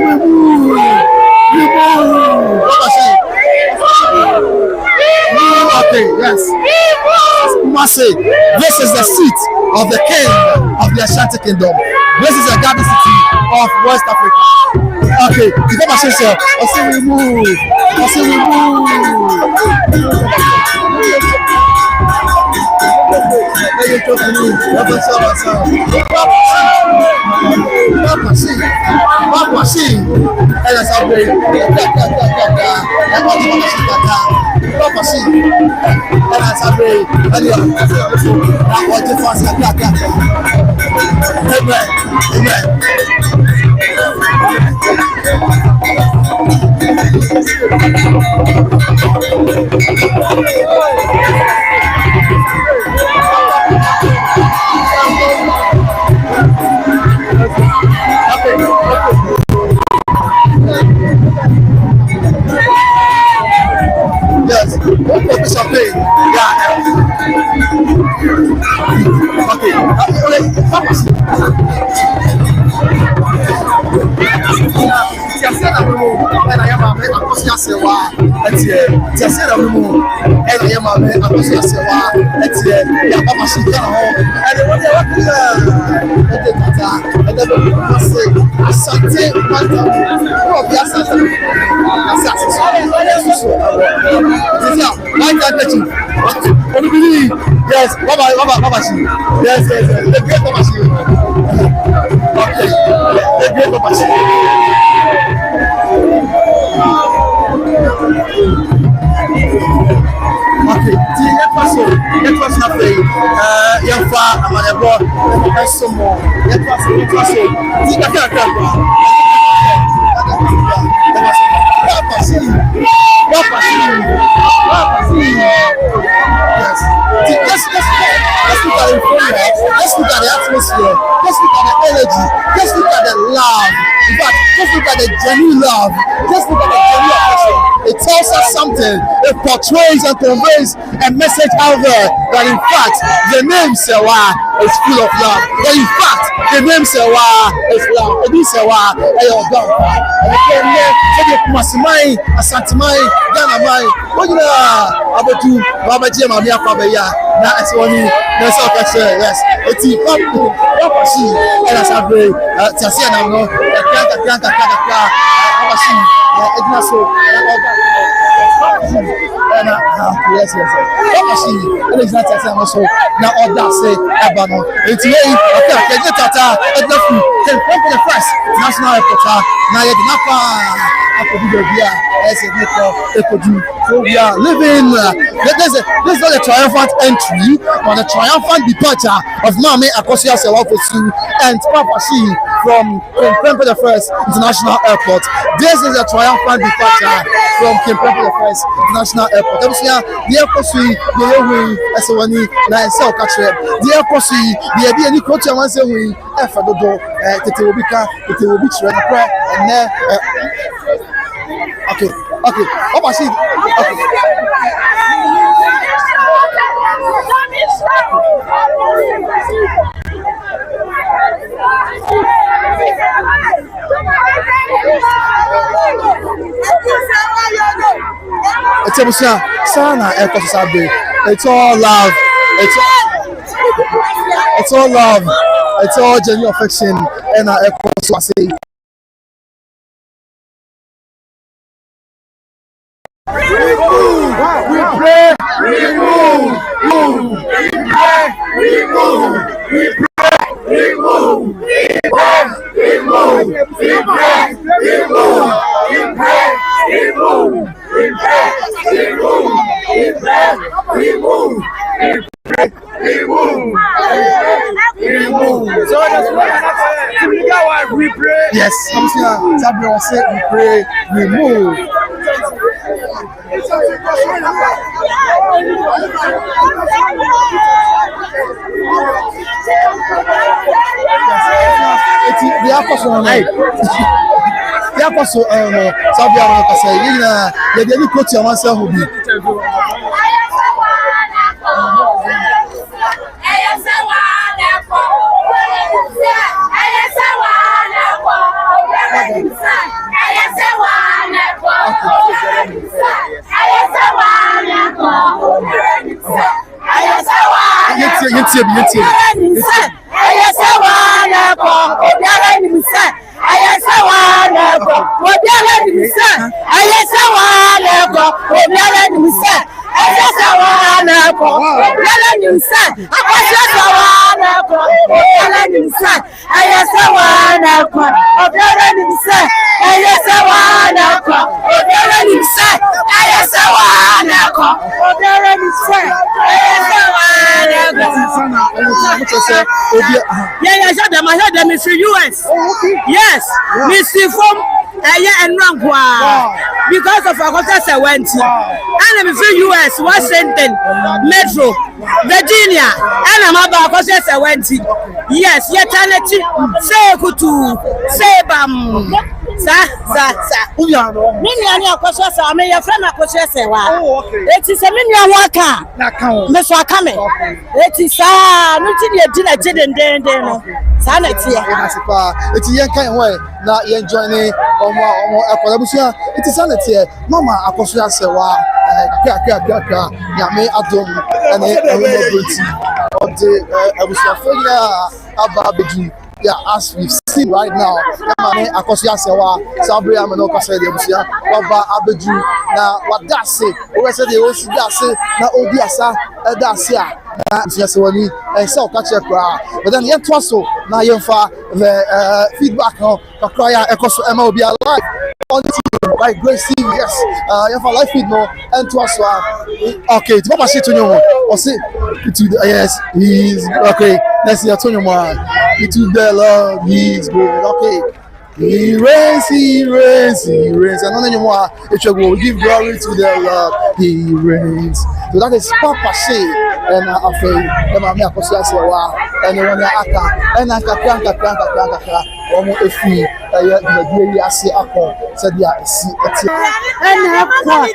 Okay, yes. This is the seat of the king of the Ashanti Kingdom. This is the capital city of West Africa. Okay, the drum machine say, I say we move. I say we move. Hey, you talk to me. Papa, see. Elle a sabré. Papa, see. Elle a sabré. Elle a Amen. Amen. Yes, open champagne. Yeah. Akosua Serwaa etie ti ase na mu ena ye ma me Akosua Serwaa etie ya ba ma shi kana ho ene wo de wa kira ede tata ede be ko se asante manta wo bi asante asante so tisia like that you what believe yes baba shi yes the great baba shi okay the great baba shi okay, let us have a young far and a boy, and some more. Let us say, let's look at the framework, let's look at the atmosphere, let's look at the energy, let's look at the love. In fact, just look at the genuine love, just look at the genuine affection. It tells us something, it portrays and conveys a message out there that in fact the name Serwaa is full of love. That in fact the name Serwaa is love. It is Serwaa, God. And again, Masimai, Asanteman, Ganamai, what you know about you, Baba Jim, Amia Fabaya, now it's only yes, it's Papa Shi, and as I say, Tasia, no, Papa Shi, Ignacio, yes. Papa Shi, and it's not Tasia, also now all that say, Abano. It's me, okay, get Tata, and the food, then come to the first national reporter, now you're not. So we are living. This is not a triumphant entry, but a triumphant departure of Mame Akosua Serwaa and Papa Shi from Triumphant International Airport. This is a triumphant departure from Triumphant International Airport. The Akosua, the Yewin, Esewani, na Esau Katre. The Akosua, the Ebi Eni Kocha Wansewi, Efadodo, Tete Obika, Tete Obitre, and there. Okay. Papa Shi. Okay. It's a sana Akosua. It's all love. It's all love. It's all genuine affection. And Akosua say. We pray, we move, we pray, we move, we pray, we move, we pray, we move, we pray, we move, we pray, we move, we pray, we move, we pray, we move, we move, we move. So that's what we pray. Yes, I'm saying Sabri was saying we pray, we move. The Akosua, Sabia Kasa, you didn't put your answer who be.
obiara nim sɛ ɛyɛ Serwaa na ɛkɔ obiara nim sɛ ɛyɛ Serwaa na ɛkɔ obiara nim sɛ Akosua Serwaa na ɛkɔ obiara nim sɛ ɛyɛ Serwaa na ɛkɔ obiara nim sɛ ɛyɛ Serwaa na ɛkɔ obiara nim sɛ ɛyɛ Serwaa na ɛkɔ obiara nim sɛ ɛyɛ Serwaa na ɛkɔ. Yeah, I heard them is US. Yes, Mr. From and because of Akosua went and I'm in US, Washington, Metro, Virginia, and I'm about Akosua went. Yes, yet say kutu, say bam. Sa. Mimi ani Akosua sa me your friend Akosua Serwaa. It is a mini waka. Me so akame. It is no ti dey den no. Sa na tie.
It is kan way na ye join omo akwalabusia. It is na tie mama Akosua Serwaa kaka ya me adom ene everybody of the abusia failure ababedu. Yeah, as we've seen right now, Akosua Serwaa, Sabri Amanoka said, Waba Abedu, now what that say, who said they also that say, now Odiasa, Dasia, Yaswani, and so catch a crowd. But then yet was so, now you for the feedback of Kakaya, Akosua Emma will be alive. On the team by Grace TV, yes, you have a live feed no, and to us, okay, to Papa shit to you, or say, yes, he's okay, let's see, Antonio Man. To the Lord, He is good. Okay, He reigns. And none anymore. It will give glory to the Lord. He reigns. So that is Papa She and Afei. And I'm Akosua Serwaa. And the one Aka and Aka. Omo efi the day ase akọ said ya esi eti
And Akwa.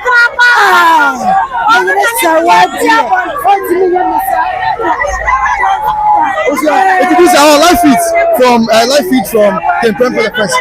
it is our live feed from Triumphant for the press.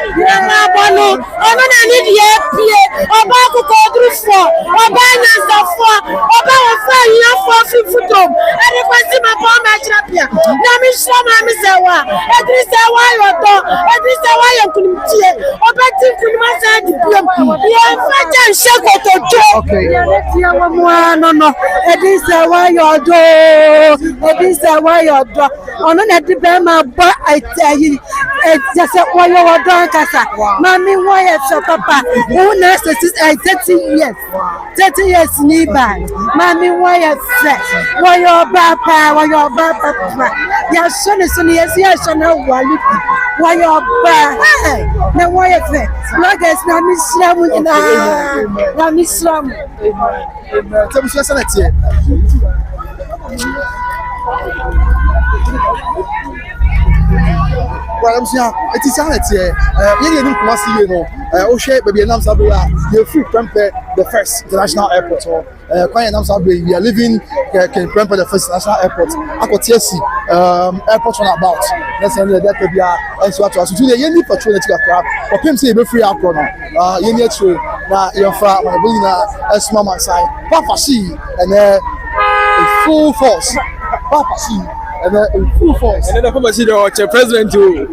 Ono na dibe ma ba ayi just why you are done kasa mami why so papa who na 30 years ni ba mami why say why your papa ya so yes ya so na wali why your ba na why say bloggers na misramu na misramu
amen tell me so sanity well, I'm saying it is sanity. You didn't come see you know. Oshe, baby, I'm sorry. You're free Triumphant the first international airport. Quite I'm sorry. We are living Triumphant the first international airport. Akosua airport on about. That's another that could be and so to us. Today, you need opportunity to grab. But people say be free out now. You need to now. You're from my building a small man side. Papa see and full force. Papa see. And in full force. And then I see the president too.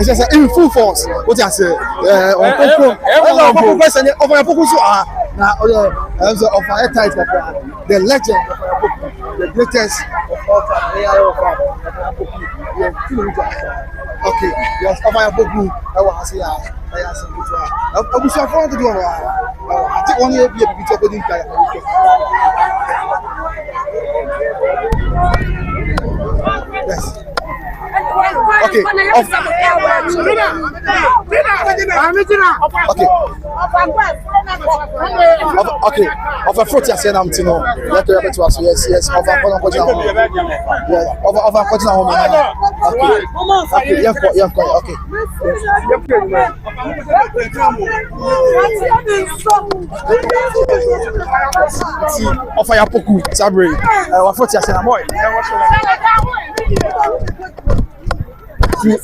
It's just in full force. What I say? On president of our Akosua. Now, of our tight, the legend of our the greatest of all time. Okay, yes, of our book. I want to say, I was trying to do it. I think one year be a picture of the yes. Okay. Okay. Of a fruit, yes, I'm to know. Let me to us. Yes. Of a okay. Okay. Of a poku, Sabri. Of fruit, yes, I'm boy.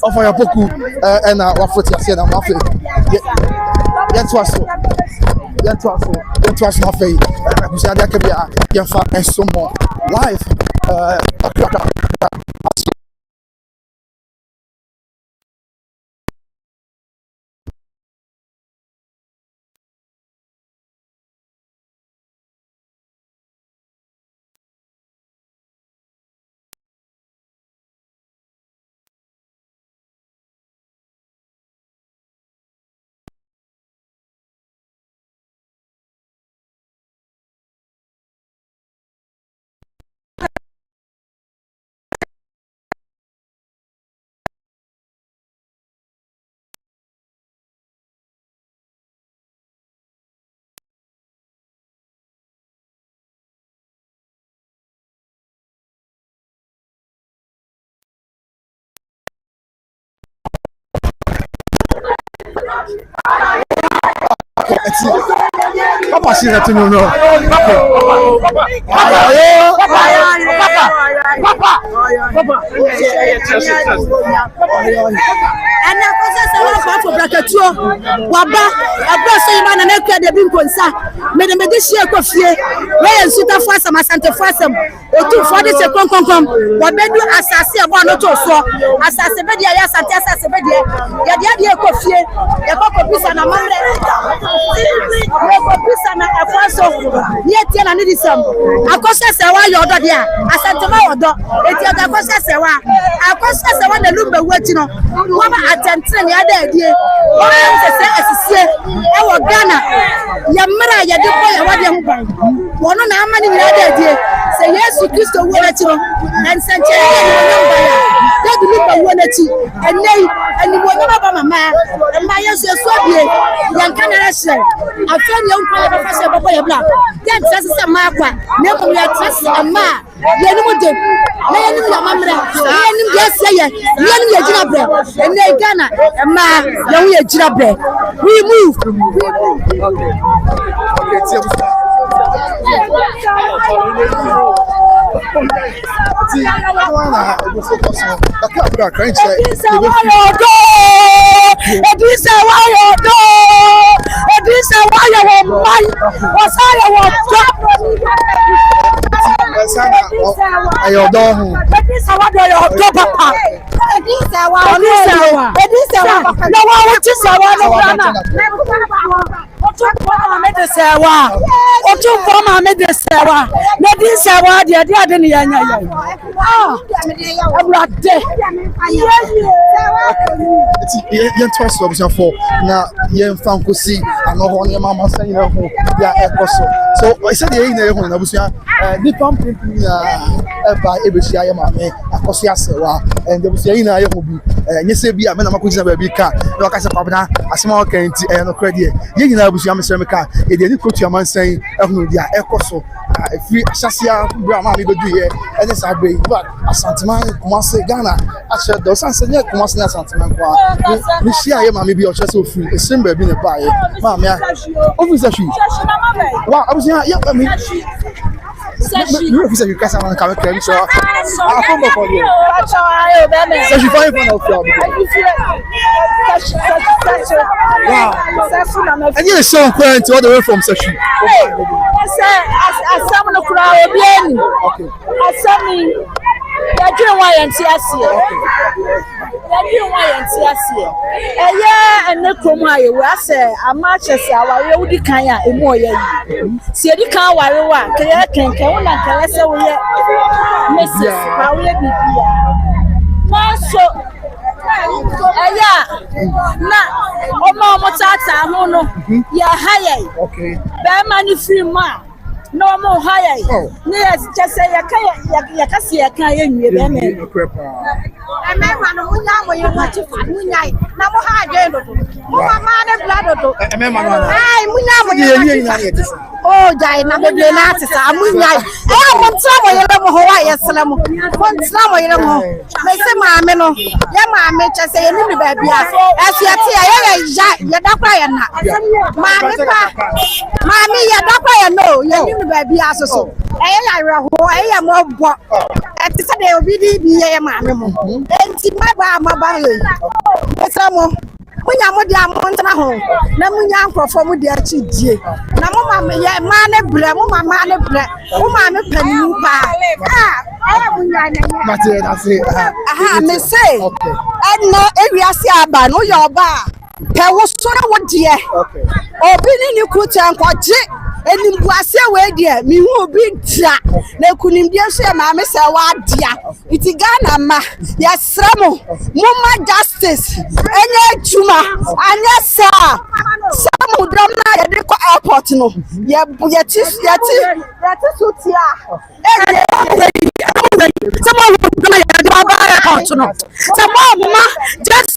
Offer your poku and wafoti ase na mafe yet was na fe abusia de akabia yemfa ensomo live Papa she let no.
And I was for Bracatuo, Waba, a person man and Eka de Binconsa, made a medicia coffee, where and Suta Fasam, Asante Fasam, or 240 seconds come, what they do as I say about not also, as I said, yes, and Tessa Sebedia, Yadia coffee, a cup of piece and a man, a faso, yet and it is some. Akosua Serwaa your daughter, Asanteman, it's your Akosua Serwaa, Akosua Serwaa the Lumba waiting on, Mama attempting the other day. What is say, I Ghana, Yamara, Yadipo, Yawadiam, one on how many the other day. Say yes, you used to win it and send they believe I want it and they and you will never my man and my yes, you're so big. Young Canada, I found young Professor Papa Black. Then says a marker, never we are trust a man. Yanimode, Mamma, yes, Yanimia Jinabre, and they Ghana, a man, Yawia Jinabre. We move.
Now, young Fancosi, and all your mamma saying, yeah, Akosua. So I said, I was the pumping by Ebishia, Mamma, Akosua Serwaa, and there was a year will be, and you say, be a man of Makusa Babica, like I said, a small candy and a credit. You know, was Yamaka, it didn't put your man saying, Akosua, free Sasia, Brahma, do here, and it's a way, but Asanteman, Kumasi, Ghana, I said, those answers, Kumasi, Asanteman, Michia, maybe you're just so free, a symbol being a buyer, Mamma, obviously, well, I was here, yeah, I mean, you guys are on the camera, so I'll come up for you. So she find one of them. Wow. And you're so quaint all the way from Sashi.
I summon a crowd of Bien. I summon. I don't want to see us here. I don't want to see us here. And the Kromai, where I say, a match as our old Kaya, a more. See the car while we walk, can come and say, Mrs. How will it be? So, oh, Mamma Tata, no, yeah, high. Okay. That money free ma. No more high. Yes, just say a Yakasi, a Kayan, you have a man who now you want to find Munai. Now, high, oh, Diana, the artist, I'm Munai. I want some of Hawaii, Salam. One slam, you know. They say, Mamma, Yama, make us say, you baby. As you see, you're not crying. Mammy, you're not crying, no, you're baby. Also, I am more. At the Sunday, we be a mamma. And see my bar, some. When I'm with your mountain home, Namuyan perform with their chief. Namma, man, bread, mamma, bread, mamma, penny. I say, I may say, and no area see no your bar. There was so what dear. Or being you could and quite and in Guasia, where dear, me will be jack. They couldn't be a shame, Mamma Serwaa, dear. It's a Ghana, yes, Samo, Mumma Justice, and yet, Chuma, and yes, sir. Some who don't know the airport, no, yet, someone who don't know the airport, no, some more, just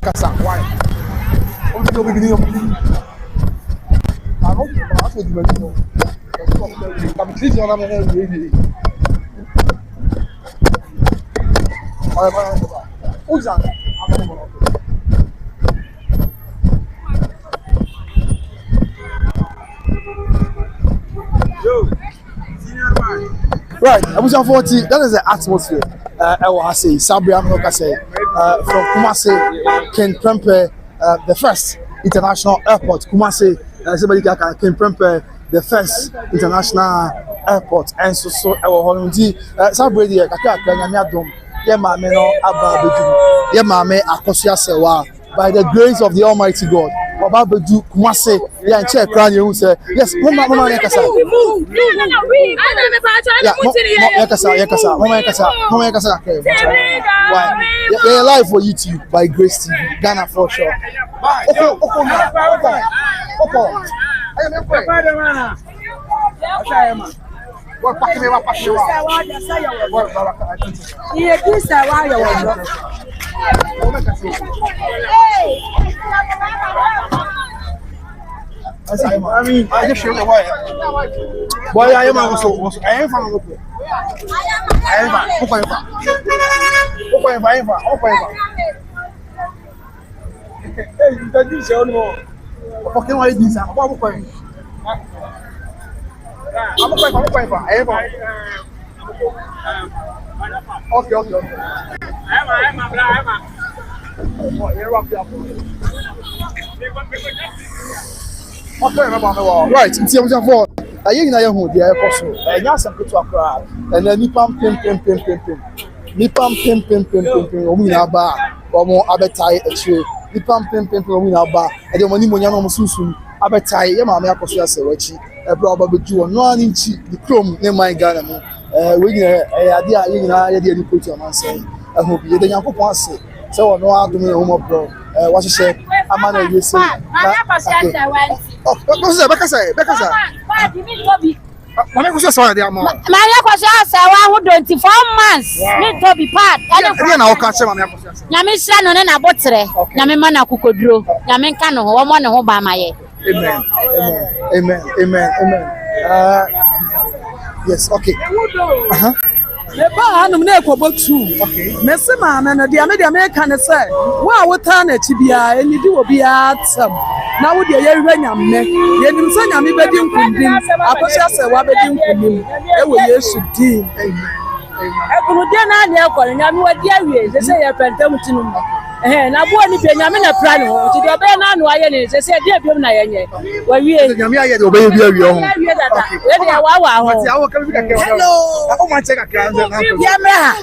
kasa why o ti o beginning of I don't know how to do it. I'm treating on a really. Who's that? Right, I was 40. That is the atmosphere. I will say Sabria Mnokase from Kumasi, Ken Prempe, the first international airport. Kumasi, somebody can Prempe, the first international airport. And so I will hold on to Sabria Kaka Kanyadum, Yamame no Ababedu, Yamame Akosua Serwaa, by the grace of the Almighty God. Obabedu Kumasi, yeah, and check crown you say, yes, Mama Yakasa. We're live for YouTube by Grace TV, Ghana for sure. I mean, I just show the way. Boy, I am also. I am from the right, it's your for a young who the apostle, and yes, I'm good to a crowd, and then Nipam Pim, Omina or more Abetai, a tree, Nipam Pim, Omina bar, and then when you Mususun, Abetai, Yamama Akosua Serwaa, a brother with you, no inch, the chrome, near my Ghana, we idea you put your man saying, I hope you didn't have once. So, no argument, home of bro. What you say? I'm not you say. Oh, Becca say. Mama Akosua Serwaa dey am.
Mama Akosua Serwaa who 24 months need to be part.
Any na o ka che Mama Akosua Serwaa.
Nyame hira no na botre. Nyame ma na kokoduro. Nyame nka no ho mo ne ho ba maye. Amen.
Yes, okay.
Eba hanum na ekobotu.
Okay.
Mese maame no de ame kan say, wa wota na chi bia enidi obi atsam. Na wo de yehwe nyame. Yenim so nyame bedi nkundin. Akosua Serwaa bedi nkundin. Ewo Yesu din.
Ekunu de na na ekore nyame wadi awie se ye pentam tinum. Na bo ni pe nyame na pra no. Ti de obe na anu aye ni se de biom na yenye. Wa wie.
Nyame aye de obe bi awie ho.
We de wa ho.
Ati awo ka bi ka ke.
Hello.
O ma check akra nze na.
Yamra.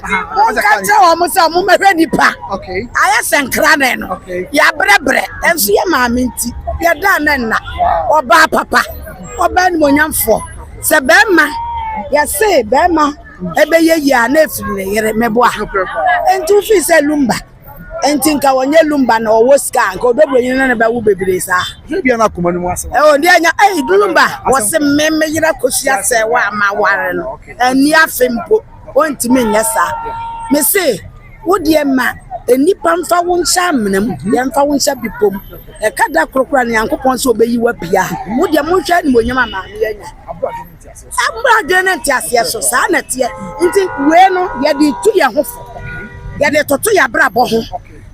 Ka che o mo sa mo mehwe nipa.
Okay.
Aye senkra ne no. Ya brebre. Enso ye maame nti. Ya da na na. Oba papa. Oba ni monyamfo. Se be ma. Ya se be ma. Ebe ye ya na efiri ne yere meboa. Enti fi se Lumba. Enti nka wonye Lumba na owo ska nka odobro yin na ba wo bebre sa.
Bia na kuma ni mu asa.
Ndi anya Lumba wo se memme yira Akosua Serwaa ma ware no. Ani afempo ontimi nyesa. Me se wo de ma enipa mfa wo ncha amnam ye mfa wo ncha bipom. E kada krokra ne Yankopon so obeyi wa bia. Wo de mo hwa ni monyam ama anya. Abra de ti ase so sa na tie. Nti we no ye de tu ye hofo. Ye de toto ya brabo ho.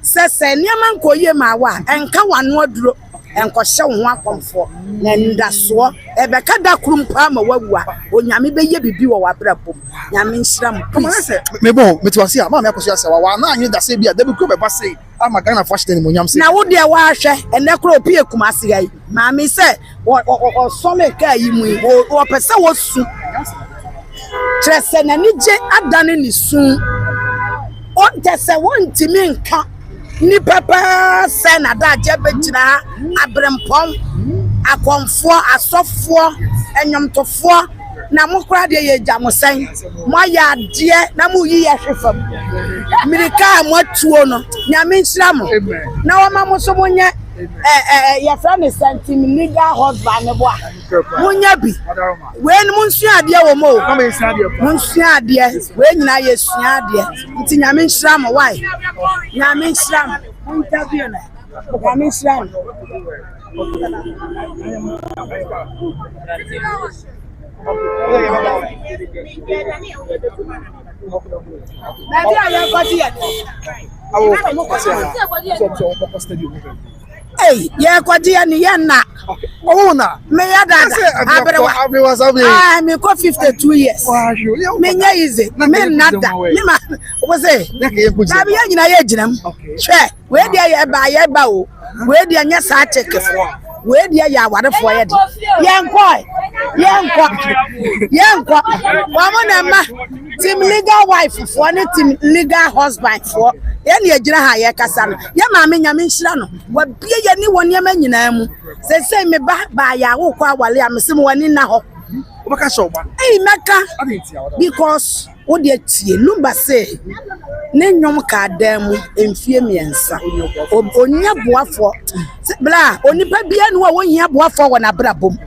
Se niam nkoye ma wa enka wano aduro enko hye wo akomfo na ndaso ebeka da kurum pa ma wawua onyame beye bibi wo wabrabom nyame nhyiram
me bon me tiwase a Mama Akosua Serwaa wa na anyi da se bia da bi ko be ba sei ama Ghana fo hye ni monyam sei
na wo de wa hwe ene kro opie kumase gai maami se wo so me ka yi mu wo pese wo su trese na nije adane ni su on tese won timi nka ni papa se na da je begira abrempon akonfo asofo enyomtofo na mokra de ye jamosen mo ya de na mo yi ye hwefam mirika mo atuo no nyame nhira mo na wo ma mo so monye
your friend is sending me nigga husband boy. Munyabi. When Monsieur dear Womo, Monsieur dear, when I is dear, it's in Yamin Shram, why? Yamin Shram, Yamin Shram. Hey, yeah, Quadia Niana. Oh, no, may I I'm 52 years. Many easy, men not that. Was it? Check where they are by a bow, where they are yes, I take it. Where they are what for it. Young boy, woman, team legal wife for any team legal husband for. Any ejina ya kasano ya maame nyame nhyira wa bie ye ni woni ma nyina mu se me ba ya wo kwa wale amse mo wani na ho obaka show ba meka because wo de tie Lumba say ne nyom ka dan mu emfie miensa onya boafo bla onipa bia no wo hia boafo wo na brabom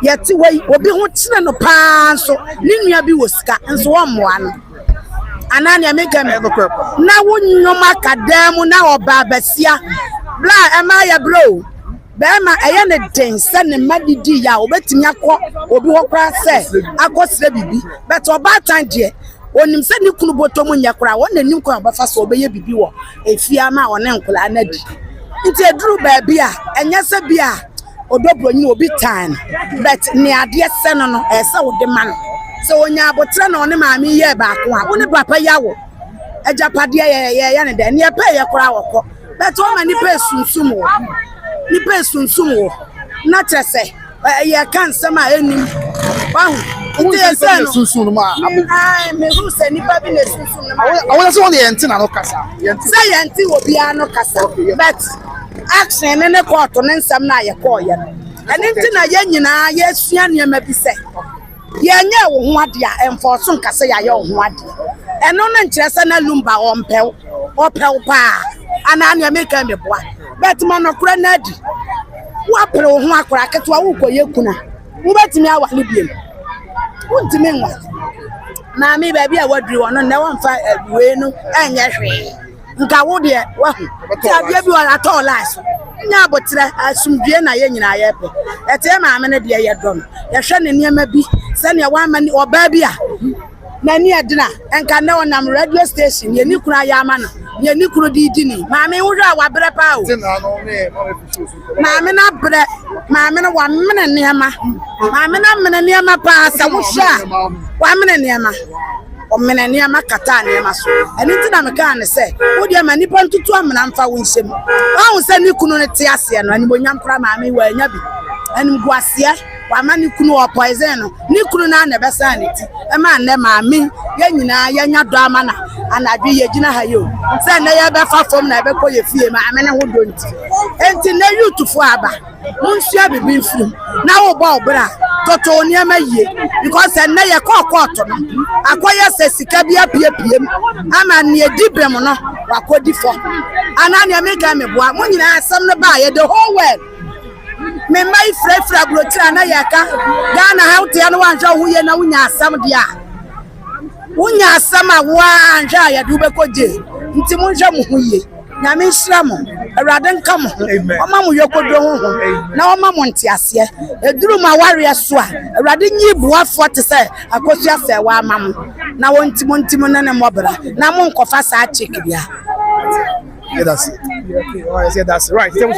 yeti wei obi ho tene no pa so ne nua bi wo sika nso wo moa no anani ameka me na wonyoma kadam na oba basia bla ema ya bro bema eye ne den se ne madidi ya obetimi akọ obi ho kra se akosire bibi but oba tan de onim se ni kunu botom nyakra won nanim ko obafa so obeye bibi wo efia ma one nkola anadi nti eduru ba bia enye se bia odobro nyi obi tan but ne ade se no ese wo de man so onya abotre na one maami ye ba ko a woni papa yawo ejapade ye ne de ne pe ye kora woko but o ma ni pe sunsum wo na trese ye kan sama enim wahu nti se
sunsun ma
me hu se ni pa bi na sunsun ma
awon se won de yenti na no kasa
se yenti obi ano kasa but action ne court ne nsam na ye ko ye ene nti na ye nyina ye sua ne ma bi se yenye wo ho ade a enforce nkase ya ye wo ho ade eno na nkyerese na Lumba opel pa ana na make me boa bet man okura na adi wo apere wo ho akora ketwa wo koye kuna wo betimi awale biem wo ntimi nwa na me ba bia waduru wono na wo mfa we no enye hwe nka wo de wa hu ti abia bi wala to last nya abotre asumdue na ye nyina ye pe ete ma ame ne de ye dom ye hwe ne niam bi se ne wa ma ni oba bi a na ni edina enka na wonam radio station ye ni kura ya ama no ye ni kuro di ni maame wo hwa wa bre pa o maame na bre maame na wa mene niama maame na mene niama pa sa wo hwa wa mene niama o mene niama kata niama so eni ti na me kan se wo de ma nipa ntutu amena mfa wo nhyem wa se ni kunu ne te ase no ani bonyam pra maame wa anya bi ani guasia wa ma ni kunu o poison no ni kunu na na be sa ni ti e ma ne maame ye nyina ye nya do ama na anadwi ye gina ha yo se na ye be fa fom na be ko ye fie maame ne ho do nti enti na youthfo aba munsua bibi mfum na wo ba obra toto niam aye because na ye kokot no akoye se sika bia piepiem ama ne edibem no wakodi fo ana ne mega me boa mo nyina asem no ba ye the whole world me mai frefra brotira na yaka Ghana how te no anja hu ye na wunya asam dia wunya asam a wa anja ya du be koje nti mo nja mo hu ye na me nhira mo awrade nka mo oma mo yokodo ho na oma mo ntiase eduru ma ware so a awrade nyi buafo te se Akosua Serwaa ama mo na wontimo na ne mobra na mo nkofa sa check bia.
Yeah, that's it. Okay, oh, I said that's right. So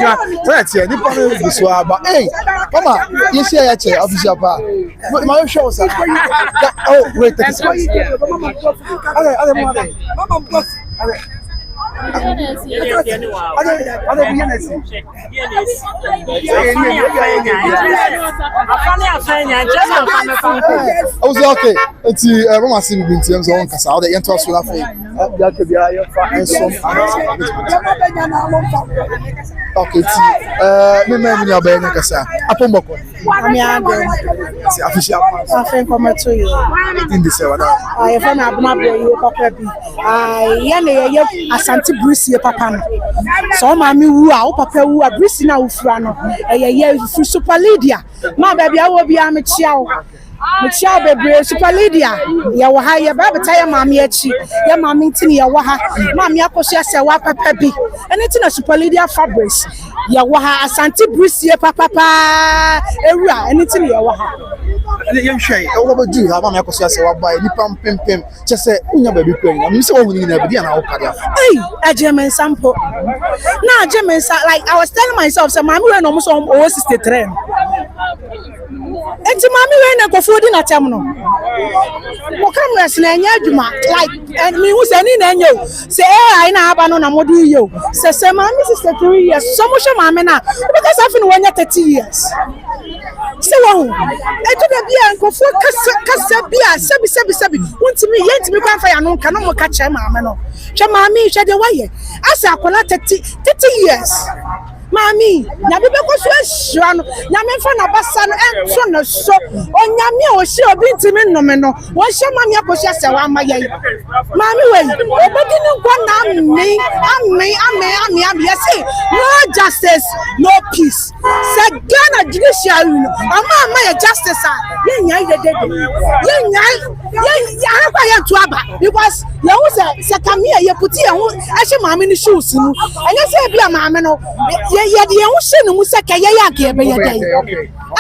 that's it. But hey, mama, you see a chair, official pa. My show, sir. Oh, wait, that's it. Okay, it's mama see me in terms of kasa o de ento so la fe ya ke bia ya fa enso okay ti me nya ba nya kasa apomboko
ami ade
si official
afen come to you
in the Serwaa
I fa na abuna bro you papa bi ya ne ye Asanteman
asante brisi papa no so maami wu a o papa wu a brisi na ufura no ye fu super leader ma ba bia wo bia me chia wo Michelle bebre super leader ya wa ha ya ba beta ya maami achi ya maami ntini ya wa ha maami Akosua Serwaa papa bi ene tina super leader fabrics ya wa ha asante brisi papa ewura ene tina ya wa ha
yen hwe e wo ba du ha maami Akosua Serwaa ba ni pam pem chese unya ba bi kwen na mi se wo huni na bi dia na wo kare afa
German sample na German like I was telling myself say maami we no mo so 63 enti maami we na go di na tem no mo cameras na anya adwuma like and me who say ni na anya say ai na aba no na mo di yo say maami 63 years so mo hwe maami na because afin wo nya 30 years say wo eto da bia nkofo kasa bia sebi wontimi yentimi kwa fa ya no nka no mo ka che maami no hwe maami hwe de waye asa akola 30 years Mami, nyabe ko so ahira no nyame fa na basa no enso no so onyame o hye obi ntimi nnome no wo hye maami Akosua Serwaa amaye mami we obedi ni nkwa na ami say no justice no peace say Ghana judiciary no ama ya justice a yenya ide yenya akwa ya to aba because ya wo say kamia ye puti ya ho ahye maami ni shoes no anya say bia maami no ye de hu hye no mu say kaya ya ke be ye dai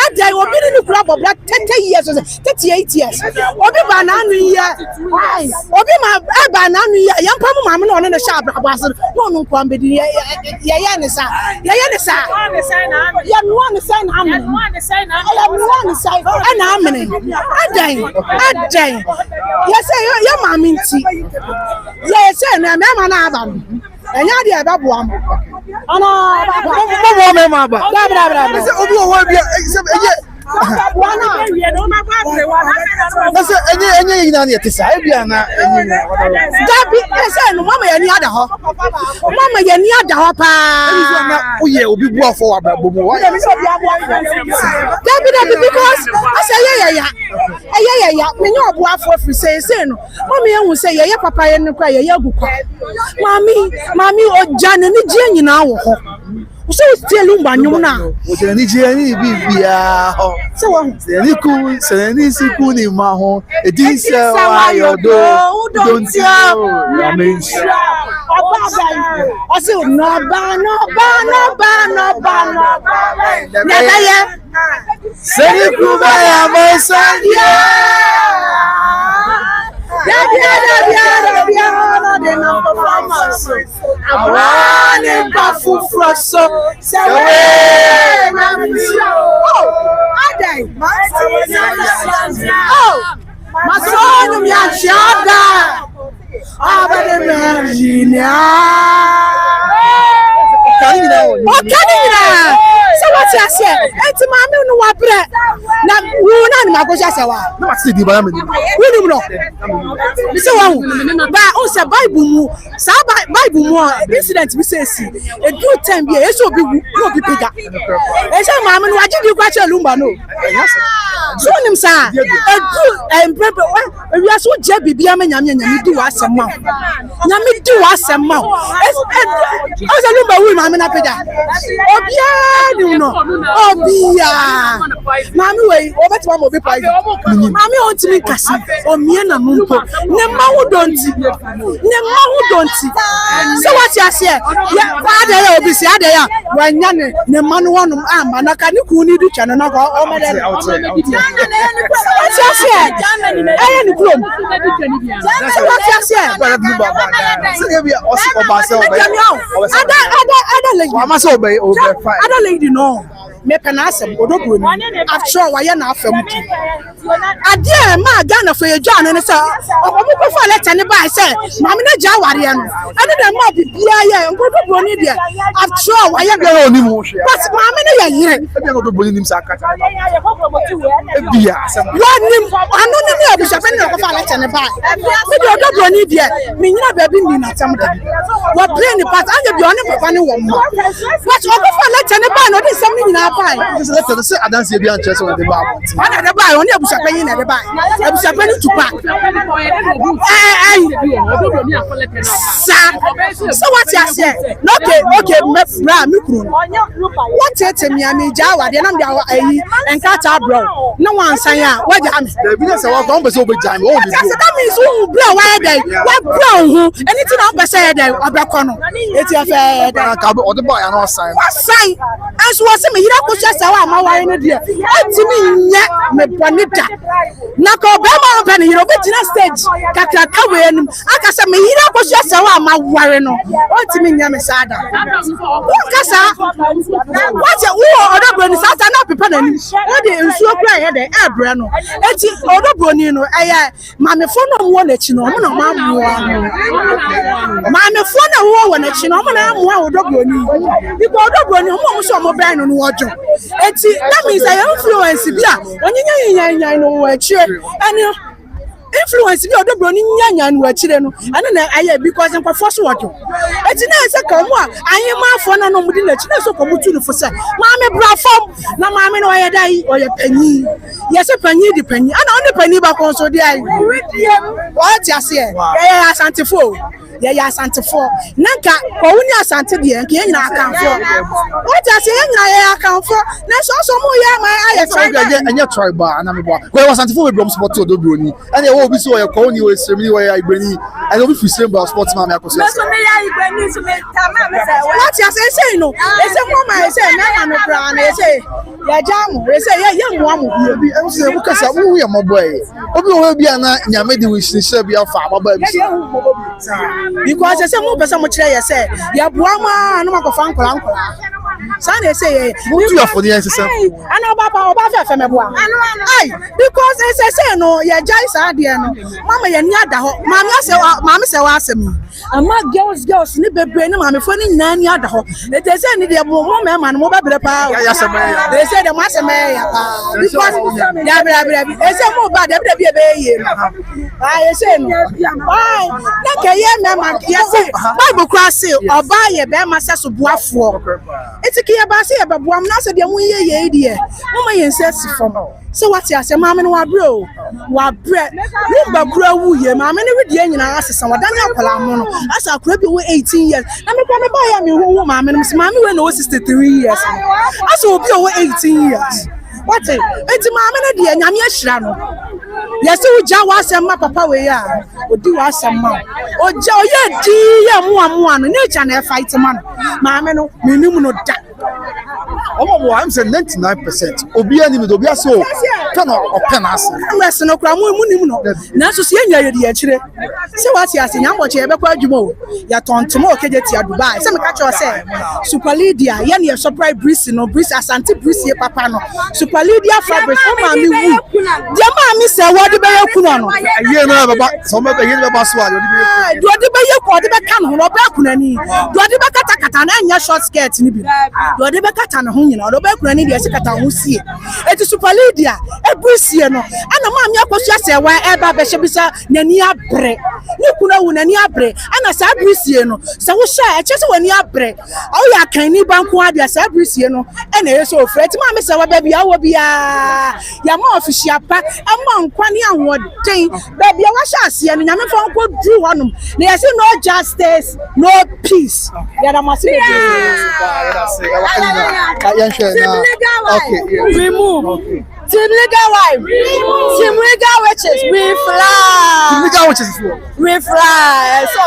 adai obi ni kura bobla 30 years 38 years obi ba na anu ye obi ma ba na anu ye yampa mu maami no ne sha abra so no no kwa mbedi ye ne sa ya no one sign ana amene adai yes ya maami nti yes na me ma na aba enya de aba boam ana mo me ma ba bra se obi o wa bia enye yina na yetisa ebia na enye na dabi ese no mama yani ada ho pa na uye obi bu afọ wa bomo wa dabi because ase ya menye obu afọ free say no mama ehun say ye papa ye ne kwa ye agukwa mami ojane ni je nyina wo ho so still Lumba nyum na
o je ni je ni bibia ho
se wo
se ni siku ni ma ho edi Serwaa yodo don't you amen
o se no ba never ye
se ni ku ba ya mo sandia Dabia de no performance awani bafu froso sewe na msho adai masonu ya shada abade Virginia Okanina so what you say enti maami no wabre na wo na ni Akosua Serwaa
na wasi di ba me ni
woni no bi se wo ba o se bible mu sa bible mu incident bi se si e do time bi e so obi wu no bi pega e se maami no waji di kwa che Lumba no so nim sa e do empepe we aso je bibia ma nyame di wa asema o se Lumba wu maami na pega obia ni no obia maami we obetima mo bi pai maami on timi kasi o mie na mumpo ne ma hu donti so what you say ya father ya obi si ade ya wanya ne ma no wonum amba na ka ni ku ni du chane na ko o me de what you say aye ni krom what you say
se bia o si oba se
ada lady
wa ma se obey
ada lady no me penasem odobro ni after wa ye na afam ki ade ma Ghana for eja no ne say obo pe fa letter ne ba say mama na ja ware no ade dem ma bibia ye odobro ni de after wa ye
bia oni mu hwe
but mama ne ye yire
bia odobro ni nim sa aka bia asem
wa nim anu ni abusha pe ne ko fa letter ne ba me de odobro ni de me nyina ba bi ni na tam da wa play ni part anje bi oni papa ni wo mo but obo fa letter ne ba no de sem ni nyina
Just let us say I dance here behind chest on the bar.
Ana de buy, only abusa penny na de buy. Abusa penny to pack. So what you say? Okay, me kru. What tell me am jawa de na me and catch our bro. No one say what you am.
The business wa go be so be jam. Oh,
that means who blow why dey. What blow who? Anything on be say dey obeko no. Eti afa dey.
Ka be the boy and all sign.
What sign? As was me hira ko sha sawa ma wa no dia. Etimi nya me bonita. Na ko be ma be ni hira betina stage. Kaka ka we enum. Aka say me hira ko sha sawa ma ware no. Etimi nya me sada. Kasa. What you odo bro ni sasa na pepa na ni. What dey nsuo kra here dey e bre no. Eti odo bro ni no eye ma me fo no wo na chi no. Mo na ma mo. Ma me fo na wo na chi no. Mo na mo odo bro ni. Because odo bro ni mo so mo ben no wojo. Eti that means I influence bia onyinya no wo achire. Ani influence bi odo bro ni nyanya no achire no. Ani na aye because nko force wojo. Eti na se ka mo a anyi ma fo na no mudi na chi na so ko mutu no fo se. Ma me bra fam na ma me no ye dai o ye panyi. Ye se panyi di panyi. Ana on panyi ba kon so di ai. What you say? Yeah, Asantefo. Yeah, Asantefo. Nanka ko wuni Asante de nke ye nyina akanfo. What you say nyina akanfo. Na so mo ye ma aye tribe.
Anya tribe ana me boa. Ko was Asantefo we brom support odo bro ni. And e wo obi so ye ko ni we sremi we ya igbeni. And obi fi sremi sportsman me Akosua.
So me ya igbeni so me tama me say. What you say no? E say mo ma e say na no kra na e say ya jamu. E say ye mo amu bi.
E say bu kasa wo ye mo boy. Obi wo bi ana nyame de we shire bi afa baba bi.
Because I say mo pesa mo kire ye say ya boa ma no makofa nkola. San dey say
what you for the answer.
Ana oba fe me boa. Ai because I say no ya jai sa de no. Mama ye ni ada ho. Mama say wa asem. Ama girls ni bebre ni mama fo ni nyina ni ada ho. They say ni de mo me ma no mo ba bre pa.
Ya asem ya.
They say de mo asem ya pa. Because ya bre. They say mo ba de bre bi e ye. Ai say no. Ai na ke ye me ma ye say Bible cross say oba ye be ma say so boafo. Eti ke ye ba say ye be boam na say de mo ye de. Mo ma ye nsesi fom. So what you say mama no wa bro. Wa bre. Lumba kura wu ye mama ne we de nyina asesa wadanya akwala mo no. Asa akura bi we 18 years. Na me kwa me ba ya me hu mama no. Mama we no 63 years. Asa obi o 18 years. What it? Eti mama ne de nyame ahira no. Yes, uja wasema papa we ya. Odi wasema. Oja oye di ye mo no nature na fight man. Maame no menim no da.
Omo I'm saying 99%. Obi ani me do obi aso. Kan open as.
Wes no kra mo nim no. Na so se nya ye de akire. Se wati ase nya mboche ye be kwa adwuma o. Ya tontomo okejeti a Dubai. Se me ka cho se Super Lydia ye na surprise breeze no breeze Asante breeze ye papa no. Super Lydia fabrics o ma mi wu. Dia ma mi se wo de be yakuna no.
Ye na baba so me be ye be ba so a
do de be yakuna de be kan ho no be akuna ni. Do de be kata na nya short skirt ni bi. Do de be kata na ho nyina do be akuna ni de se kata ho sie. Eti Super Lydia e breeze no. Ana ma mi Akosua Serwaa e ba be shebisa nani abre. Ni kuna wu nani abre. Ana sa breeze no. Sa wo sha e chese wani abre. Awo ya kan ni banko ade sa breeze no. E na yeso ofret ma me se wa ba bia wo bia. Ya ma official pa ama nkwani ahoden ba bia wa sha ase no nyame fon ko dru honum. Na yesi no justice, no peace. Ya da masi remove. Team legal wife. Team legal witches. We fly.
Team legal witches.
We fly. So,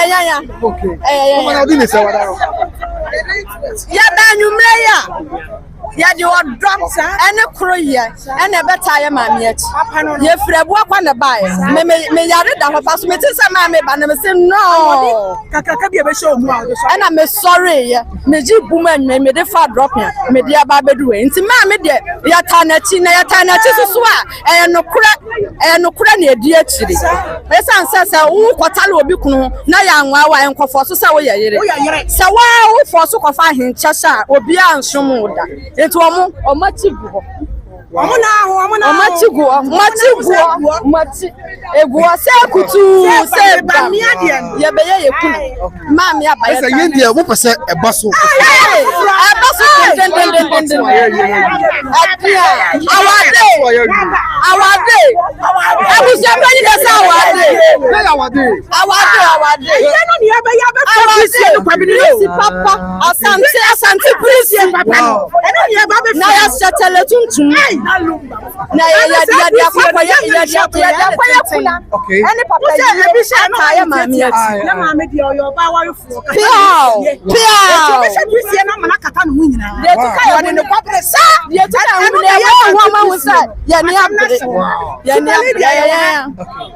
yeah.
Okay. Mama na say what
ya ba nyumreya. Ya di o drop ene kro ye ene beta ye ma me achi ye frebu akwa na bae me yare da ho paso me tin say ma me ba na me say no
Kaka bi e be show mu a do so
ena me sorry ye me ji buma me de fa drop ya me de aba bedu we nti ma me de ya ta na chi so a no kura na edi achiri esan say wo kwotale obi kunu na ya anwa wa enkofo so say wo ye yere say wa wo fo so kofa hincha sha obi anhwom da enti omachigu ho omachigu egu se kutu se ba ye be ye kunu ma me aba ye
say ye dey wo pese eba so
eba so den. Adia. Our day. I was just going to say our day. Papa, Asante, please, Papa. Now I settle it to me. Now okay. Any papa, I am a mere.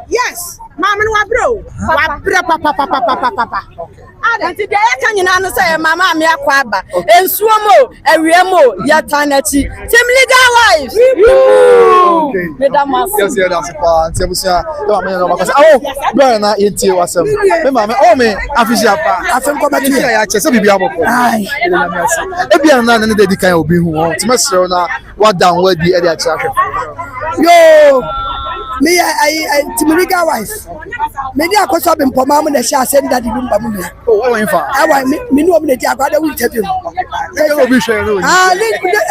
Yes, Mama, bro. Papa. Auntie, can you not say, Mama, me a quabba, and Swomo, and Remo, Yatanati, Tim legal wives. Madame, yes, that's a part. Oh, Berna, in Tiwaa. Mamma, oh, me, I think come back here. I just be able to. If you are not in the kind of being who wants to mess around, what down would be at the attraction. Yo, me, I Timuriga wife. Maybe Akosua been for Mamma and she said that the Lumba. Oh, I want me know the Jagada will tell you.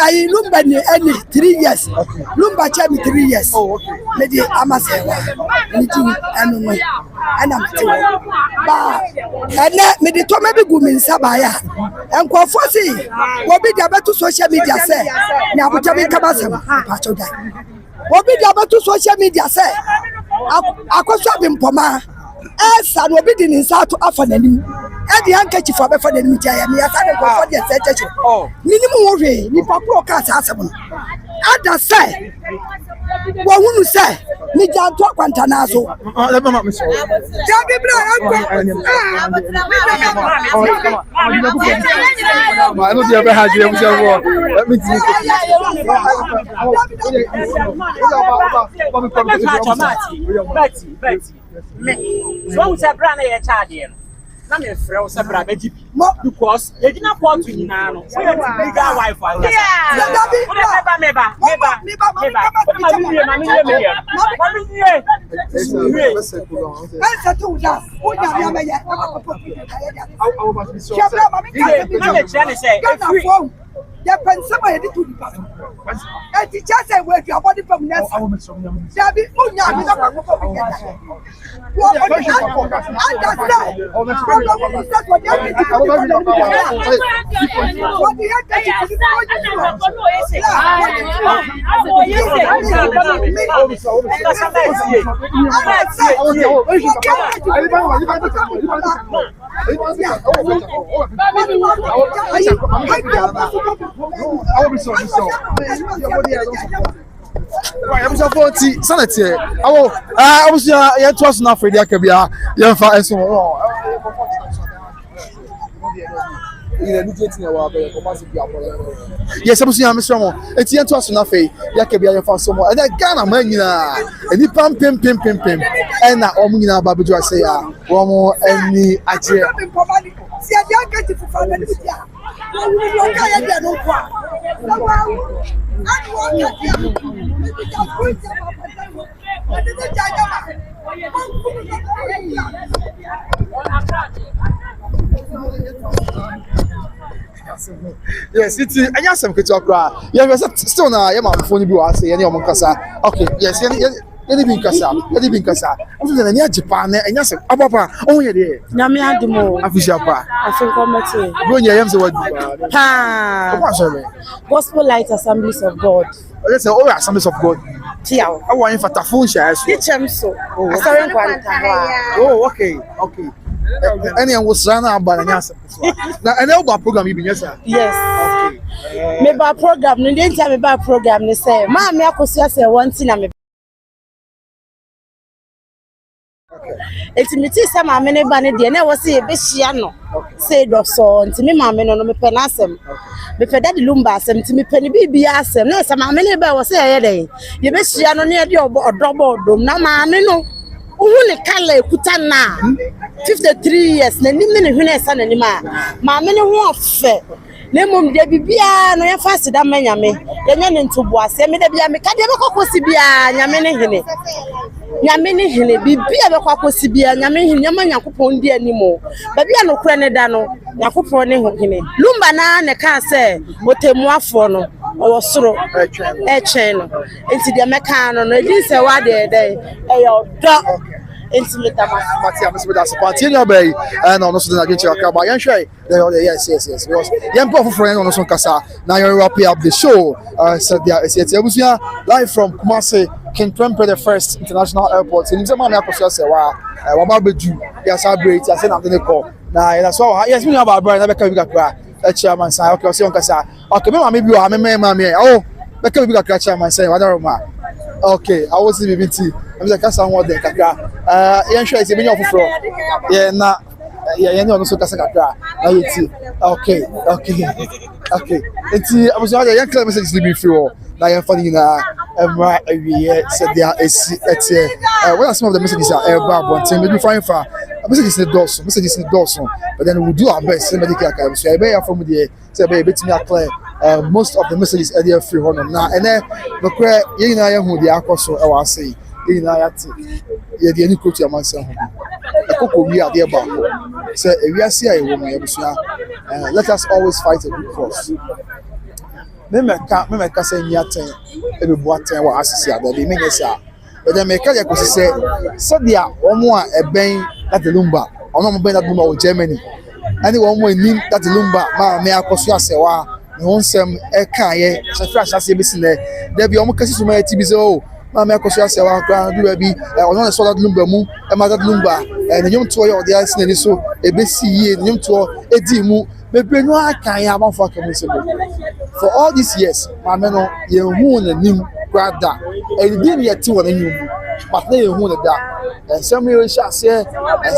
I Lumba any 3 years. Lumba check me 3 years. Oh, okay. Lady Amasewa. And I'm still. And let me the Tommy Gumin Sabaya. And Kofosi. What be the better social media say? Now, what have you come as a what be the better social media say? Akosua been Poma. As I will be in South Africa. And the handkerchief for the enemy. Oh, minimum way, Nipapo Casasabon. At the say, what will you say? Nijan talk Pantanazo. I don't ever had you. Let me
So we say brand a child. Na me frɛ wo sɛ bra bɛgye bi because yɛgyina port nyinaa no so yɛ legal wife anga
Yeah, when somebody did to the past. And the just say where your body from next. There be
I will be so. Right, I'm so 40 sanity. I was here to us now for the Akabia. You're far as well. Yes, I was here, Mr. Mo. It's here to us now for Yakabia for some more. And I Ghana man, and the pim. And now, Omina Babuja say, one more any actually. See, I can't get it for family. Yes, it's I just some good talk. Yeah, still now, I'm on phone. You are saying, okay, yes, anything Kasa. I'm going to Japan and yes, Ababa, oh, yeah,
Namia Dumo,
Afishapa.
I think committee.
Go, yeah, I'm the word.
Gospel Light Assemblies of God.
Let's say, oh, Assemblies of God.
Tiao.
I want for Tafun shares. Oh, okay. Anyone was run out by an answer. Now, I know about program even yes, sir.
Yes. Okay. Maybe our program, no, didn't tell me about program. They say, Mammy, Akosua say one thing. It's me tea some many banny dinner was a bishano. Say so and to me, mammy, no me penasem. Before that Lumba sem to me penny be asem. No, some many bear was a day. You best see no near your double dome. Now, mammy, no. Only Kale Kutana 53 years, Nanimini Hunes and Anima. Mammy, who fair.
na mmom de bibia no yɛfa aseda ma nyame yɛnya ne ntoboase me de bia me ka de bɛkɔkɔsi bia nyame ne hene bibia bɛkɔkɔsi bia nyame hene nyama Nyankopɔn di animo ba bia no kora ne da no Nyankopɔn ne hene Lumba na ne ka sɛ otemuafo no ɔwɔ soro ɛtwɛn no enti de mɛka no no edin sɛ wa de ɛyɛ ɔdɔ intimate
Matia, Mr. That's party in bay, and also the Nigeria Kaba. Yes. Because young people friend on some Casa. Now you're up the show. Said it's live from Kumasi, King Triumphant the first international airport. In the man, Akosua Serwaa. Wababeju. Yes, I great. I said I'm going to call. Now that's all. Yes, we know about Brian. Never come back. Chairman say okay, see on Casa. Okay, maybe you are me. Oh, because we got chairman say what are okay, I was in BBT. I'm like, Casa one day, Kaka. Sure it's a million of floor. Yeah, nah, yeah, no, so Casa Kaka. Okay. It's I was out there, young clever message to be through. Now you're funny now. Said there is what are some of the messages are about maybe fine for messages in the dorsal, but then we'll do our best. Somebody can say, I bear from the say, baby, it's not clear. Most of the messages are there free on now, and then the prayer, you know, who the Akosua, I was saying, you know, the any coach among some. We are there, but say, we are seeing a woman, let us always fight a good cause. Memeka say nyate e be boaten wa asisi adabe me nyesa but then meka ya kosi say dia omo a eben that Lumba ono mo ben that Lumba o Germany ani wo mo nim that Lumba ma me Akosua Serwaa me wonsem e kan ye sefra chase be sine da bi omo kasi suma ati bi say o ma me Akosua Serwaa kra do bi ono na so that Lumba mu e ma that Lumba e nyom to ye o dia sine ni so e be si ye nyom to edi mu bebre no akan ya ba fa kamu se for all these years my men no ye hu na nim brother and dey me ati wona nyum but na ye hu na da some you sha say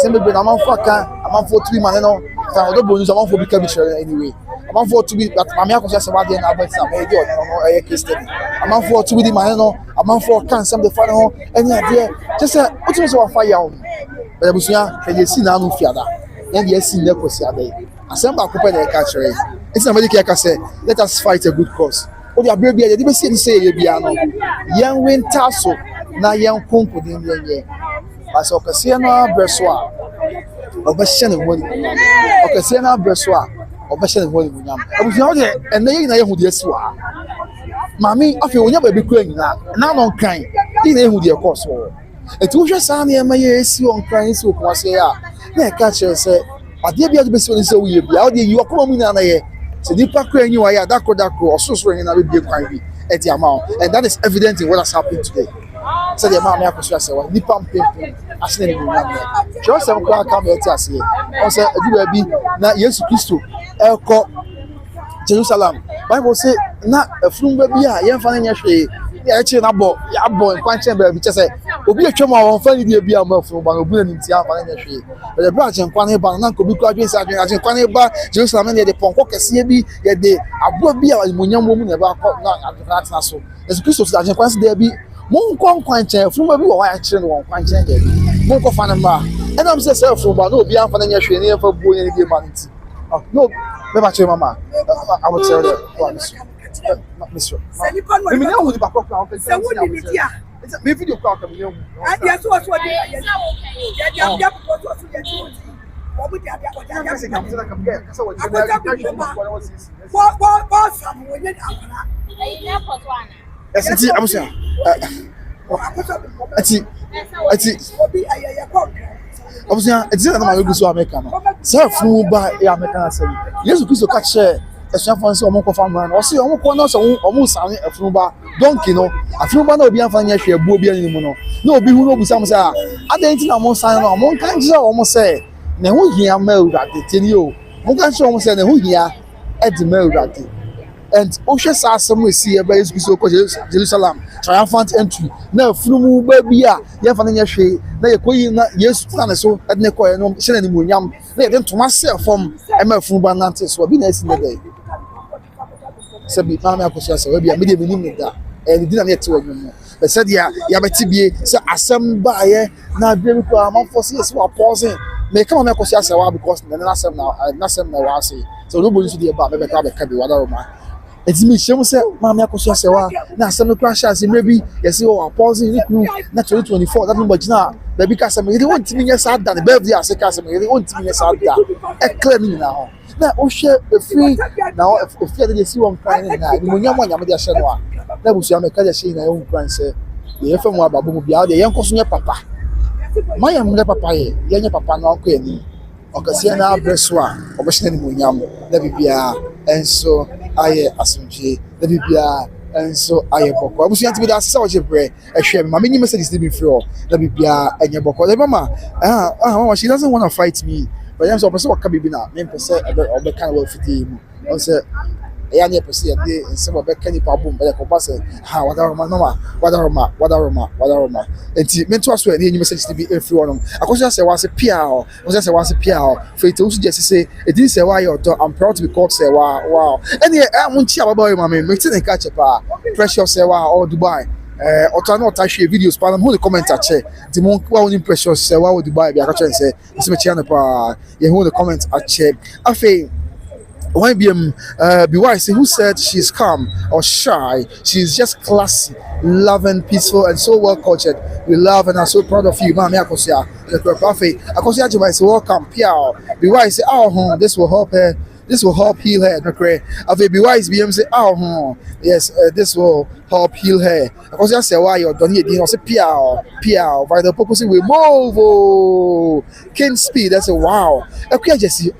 some be na man fa kan man for 3 man no fa odo bonus man for be ka bi sure anyway man for to be but mama Akosua Serwaa dey na about na me dey no e case study man for to be the man no man for kan some the fan no any idea just say what you so fire on but abusuya ke ye si na no fiada na ye si na kosi adai Assemble couple the catcher. It's somebody can say, let us fight a good cause. Oh, the baby, I didn't see say Yabiano. Young win tasso, na young punko in the year. As Ocasiana Serwaa, Obashan and William. Ocasiana Serwaa, Obashan and William. I was out there, and they know who the Serwaa. Mammy, I feel we never be crying now. Now, on kind, they know who the course were. It was just Sammy and my years on crying so was here. Their catcher said, Adia bia be so we bia o you come na na ye se nipa kra nyi wa ya dako ososoro ni na be bia kwan bi e ti ama and that is evident in what has happened today said the man me Akosua Serwaa nipa mpempe asene ni nyame just am kra ka me ti ase o say adu ba bi na Yesu Kristo elko Jerusalem Bible say na afrum ba bi a ye mfa na nya hwe ya chi na bo ya bo nkwan chen ba bi che say obi atwam a won fa ni dia bi a ma afrum ba obi na nti afa na nya hwe the branch nkwan he ba na ko bi kwa bi sa adwen nkwan he ba Jerusalem na de ponko kese bi ye de abo bi a munyam mu na ba ko na adwen so Yesu Kristo sa adwen kwan se de bi mo nkwan chen afrum ba bi wo ya kire no nkwan chen de bi mo ko fa na ma and am say self afrum ba no obi afa na nya hwe ne fa buo ne bi ma nti no me ba che mama I will tell you not Mr. Me know who the back of now. Say what you need here. Me video call come you. And yes what yeah Abusia eti na ma so America no say fu ba ya America say Yesu Kristo ka che esuafo nse omo kofa man o say omo ko na so omo san afunu ba donkey no afunu ba na obi anfa nya hwe abu obi ani mu no na obi hu no obusa mo say adanti na mo san no mo kan je omo say na hu hia ma urade tini o mo kan je omo say na hu hia e di ma urade and ohwe sa asem we see eba Yesu Kristo ko Jerusalem triumphant entry na afunu ba bi a ye fa na nya hwe na ye koyi na Yesu na so edne ko ye no hye na ni munyam na ye den toma se form e ma afunu ba nante so bi na esi na dey sabi mama Akosua Serwaa bia me de benim da e di na ne te wonyo no be said ya beti bie se asem ba ye na bia ko am for se wa pause me come Akosua Serwaa because na asem na wa say So nobody should be about maybe can be whatever. It's me, she say, Mammy Akosua Serwaa. Now, some crash as maybe, yes, you are pausing, not 2024, that number now. Baby Cassam, you want to be a sad than the birthday as a Cassam, you want to be a sad a claim now. Now, oh, share a free now, if you see one crying now, when you want Yamadia Serwaa, that was your Makaja in her own crying, say, the FM Babu be out, the young Cosunia Papa. My young papa, young papa, no queen. Okasiana Breswa, Obashan Munyam, the Bibia, and so I Asunji, the Bibia, and so I Boko. I was going to be that such a bread, a share. My mini message is to be floor, the Bibia, and your Boko. Mama, she doesn't want to fight me, but I'm so what can be now, 9% of the kind of 50. I said, yani pese ade nsema beka ni pa bom be ko ba se ha wadaroma enti mento aso e ni message be every one Akosua Serwaa se pia o se was pia o fe to usu just say e din Serwaa your door. I'm proud to be called Serwaa. Wow any munchi ababa ma me ti ne ka che pa precious Serwaa or Dubai ọtọ náà ta ṣe videos pa na mo le comment ache ti mo wa oni precious Serwaa wo Dubai bi akacho nse se me chia na pa ye hold the comment ache afei YBM BY who said she's calm or shy. She's just classy, loving, peaceful, and so well cultured. We love and are so proud of you, Mami Akosua. Akosua Juma is welcome. Piao. BY say, oh, this will help her. This will help heal her. Okay. Ave BY's BM say, oh, yes, this will help heal her. Akosua Serwaa you're done here. You know, say piao. By the purpose we move. Oh, King Speed. That's a wow. Okay, Jesse.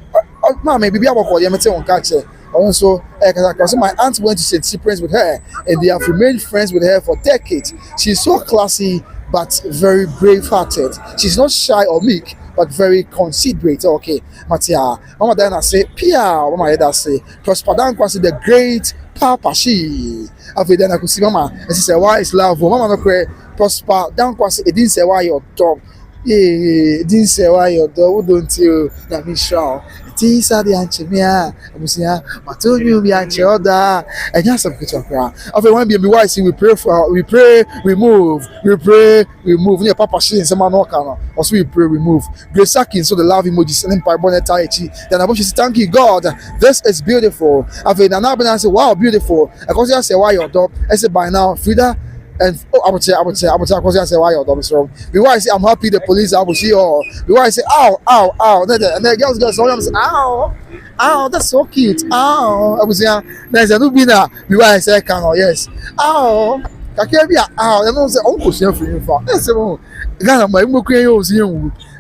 Mama, maybe I will call you and catch her. Also, my aunt went to St. Cyprian's with her, and they have remained friends with her for decades. She's so classy, but very brave-hearted. She's not shy or meek, but very considerate. Okay, Matia. Mama Diana say, Pia. Mama Eda say, Prosper Dankwasi the great Papa she. After then I could see Mama, and she said, why is love? Mama no cry. Prosper Dankwasi, it didn't say why your dog. Yeah, it didn't say why your dog. Don't you? Let me show. Tisa the Anchemia, Musia, Matu, be Anchoda, and just some good cry. After one be wise, we pray for, we pray, we move, near Papa Shin, some Manokano, also we pray, we move. Grace Sakin, so the love emojis and Empire Bonnet Taichi. Then I want you to thank you, God. This is beautiful. After an abundance, wow, beautiful. Akosua Serwaa your dog, I said by now, Frida. And I would say, Akosua Serwaa your dog is wrong. Before I say, I'm happy the police, I will see all. Before I say, ow, and then girls go, so I'm saying, ow, that's so cute, ow. I was saying, there's a new winner. Before I say, yes, ow, I can't be ow. And I say, Uncle, see for you for. I say, oh, Ghana, my monkey,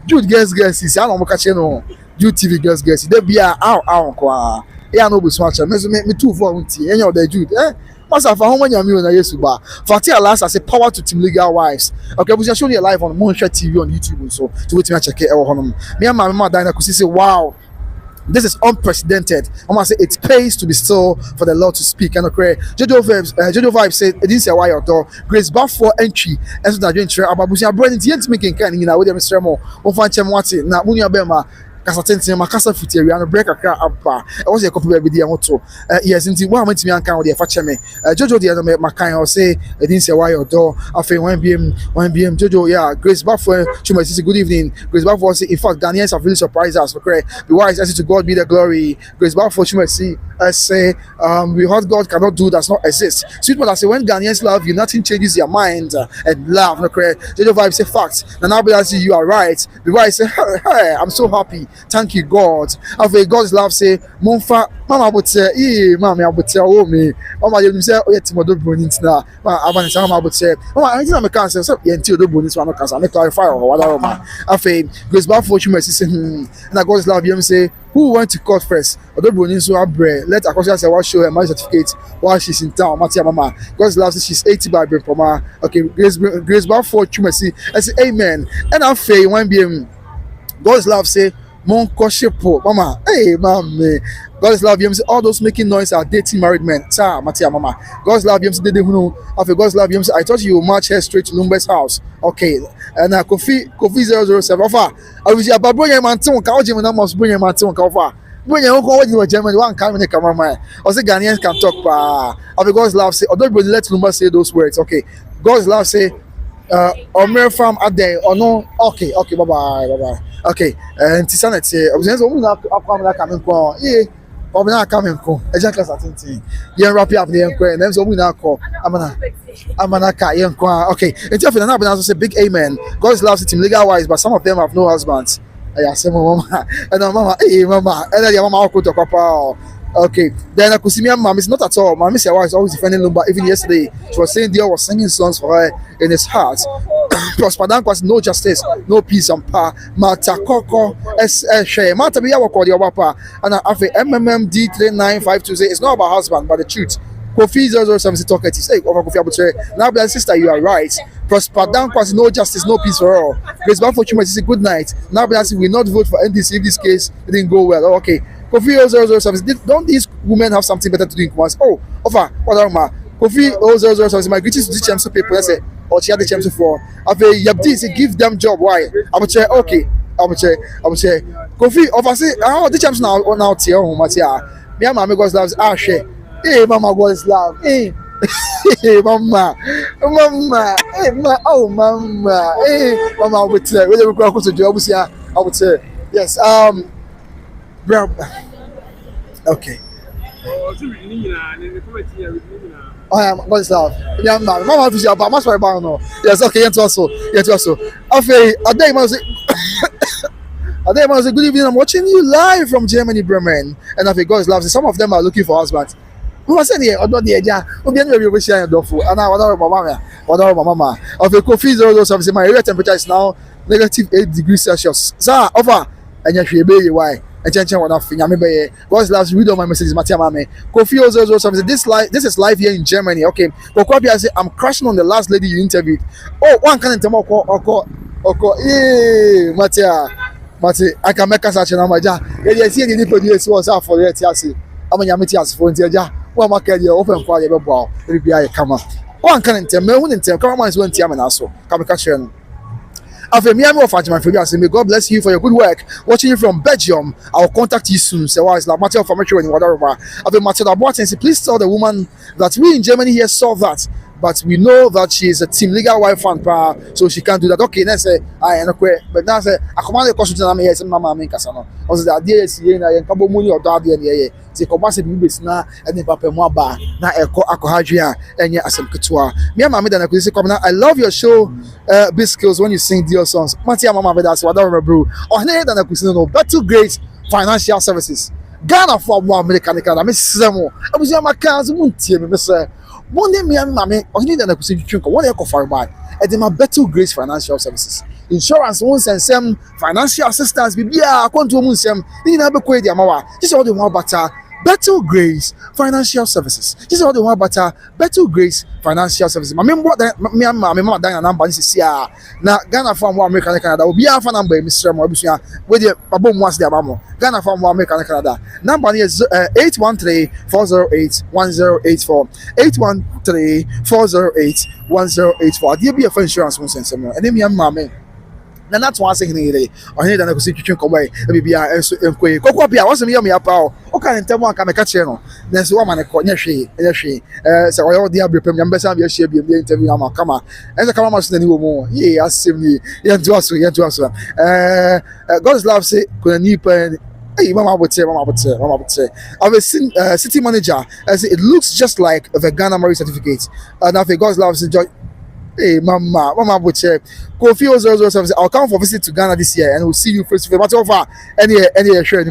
Jude girls, I don't catch you. Jude TV girls, they be ow, yeah, no, be swatcher. Me too for one tea, and you're the Jude, eh? Master for how many million years ba Fatia last as a power to team legal wives. Okay, we just show you live on Monshare TV on YouTube so to wait me check it me and my mama Diana could say wow, this is unprecedented. I'm gonna say it pays to be still for the Lord to speak. And okay, Jojo Vibes said it didn't say why your door Grace Bar for entry and so that you enter about Busia Brandon yet making kind with them Mr. Mo on fan Chemwati na Munya Bema Kasatenti makasa fitiri and break akra apa I was a copy baby dia moto yes nti wa mantimi anka wo de fa cheme Jojo de no makan o say it didn't say why your door afi 1BM Jojo yeah Grace Bafo Chuma say good evening Grace Bafo say in fact Ghanaians have really surprised us okay be wise as to God be the glory Grace Bafo Chuma say we heard God cannot do does not exist sweet mother say when Ghanaians love you nothing changes their mind and love okay Jojo Vibe say facts and now be say you are right be wise say hey I'm so happy. Thank you, God. After God's love, say, Monfa, Mama would say, Mammy, I would tell me. Mama, you say, oh, yet, Mother Bonins now. Mama would say, Mama, I think I'm a cancer, so until the Bonins one cancer. I may clarify or whatever. After Grace Bar for you, say, and I God's love, you say, who went to court first? Other Bonins who have bread. Let Akosua Serwaa show her marriage certificate while she's in town. Matia Mama. God's love says she's 80 by Brempoma. Okay, Grace Bar for you, say, I say, Amen. And after 1BM, God's love say, Mon Koshepo, Mama, hey, Mama, God's love, you say all those making noise are dating married men. Sa, Matia, Mama. God's love, you say they don't know. After God's love, you say I thought you would march here straight to Lumba's house. Okay, and Kofi 007. Offer, I was about bring your man to Kaujim and I must bring your man to Kafa. Bring your uncle when you were German, one coming in the camera. I say Ghanaians can talk, after God's love, say, although let Lumba say those words. Okay, God's love, say, or mere farm a day or no. Okay, bye bye. Okay, and Tisanet say, I was going to come coming. Yeah, Obina coming ko. Eja class attention. Yen wrap up the enquire. Them so we now call. Amana ka yen kwa. Okay. Until for now, but say big amen. God loves it legal wise, but some of them have no husbands. I say mama. And mama, hey mama. And then your mama ko to papa. Okay. Then I could see me and mom. It's not at all. Mommy Serwaa is always defending Lumba. Even yesterday, she was saying Dior was singing songs for her in his heart. Prosper was no justice, no peace and power. Mata Koko share. Mata be our call your papa. And after MMMD 3952 say it's not about husband, but the truth. Kofi 007 talk say over Kofi Abutre. Now, brother sister, you are right. Prosper was no justice, no peace for all. Grace Bafo say good night. Now, brother, we will not vote for NDC if this case didn't go well. Okay. Kofi 007 don't these women have something better to do in once? Oh, offer what are my Kofi 007 my greetings to the champs people. I say, or she had the champs for. After Yabdi say give them job. Why? I would say okay. I would say Kofi offer say oh the champs now here home at here. Me and my God loves share. Hey mama God love. Hey hey mama hey oh mama hey mama I would say when we go to the job here I would say yes okay. Oh, yeah, God's love. Yeah, mama to about much more about no. Yes, okay, yet also. Okay, a day must good evening. I'm watching you live from Germany, Bremen. And after God's love, some of them are looking for husbands. Who was saying here, or not the idea, who be anywhere we share your food. And I whatever mama. Of a coffee, those my area temperature is now -8 degrees Celsius. Sir, over and you baby why? God's loves read all my messages, Matia Mame. Kofi 007 this is live here in Germany. Okay. Kokwapia say I'm crashing on the last lady you interviewed. Oh, one can tell Matia. I can make us such an amaja. You see any produce was out for the TRC. I'm a Yamitias for India. Well, my career open for your ball. Reply come on. One can tell me when tell come on, one Tiaman also. Come catch you. After me, I'm Fatima Figures. May God bless you for your good work. Watching you from Belgium, I'll contact you soon. Serwaa is like matter of information and whatever. After Matilda Boateng, please tell the woman that we in Germany here saw that, but we know that she is a team legal wife fan, so she can't do that. Okay, let's say I am okay, but now say I command the question to me. Yes, Mama, I'm in Casano. Also, the idea is here na yɛnkabɔ mu ni ɔdɔ adeɛ ne yɛyɛ sɛ kɔba sɛ bibi besina ɛne papa mu aba na ɛkɔ akɔhadwe a ɛnyɛ asɛm ketewa. Me and Mama Dana Kwesi Kwabena, I love your show, big skills when you sing deal songs. Matia Mama Beda so wada remember bro. Ɔhene Dana Kwesi no Battle Great Financial Services. Ghana for more American Canada. Me semo. Abuja makanzo muntie me say. One day me and Mama Ɔhene Dana Kwesi twinko. One day kɔ farba. Edema Battle Great Financial Services. Insurance won send financial assistance bibia akwanto mu nsem ni na be kɔ edi amawa. Just all the one better Battle Grace Financial Services. Just all the one better Battle Grace Financial Services. My member me and mama dan number is here. Na Ghana from American Canada. Obi afa number mi srem obusua. We dey babo mu as dey amamo. Ghana from American Canada. Number is 813-408-1084. 813-408-1084. Dey be a insurance won send some. And me and mama na that's one thing here. Ɔhene Dana Kwesi twitwe nkɔmɔ e bibia enso enkoe. Kokɔ bia wɔsɛ me yɛ me apa o. O ka ntɛm aka me ka kyerɛ no. Na nso wa ma ne kɔ nyɛ hwee. Sɛ ɔyɛ ɔde abrepam nyam bɛsa bi ahyia bi interview ama kama. Ɛsɛ kama ma so na ni wo mu. Ye asɛm ni. Yɛnto aso. God's love say kunani pen. Hey, Mama Bote. I've a city manager. I say it looks just like the Ghana marriage certificate. Now if God's love say hey, Mama Boche. Kofi 007. I'll come for visit to Ghana this year, and we'll see you face to face. But so far, any share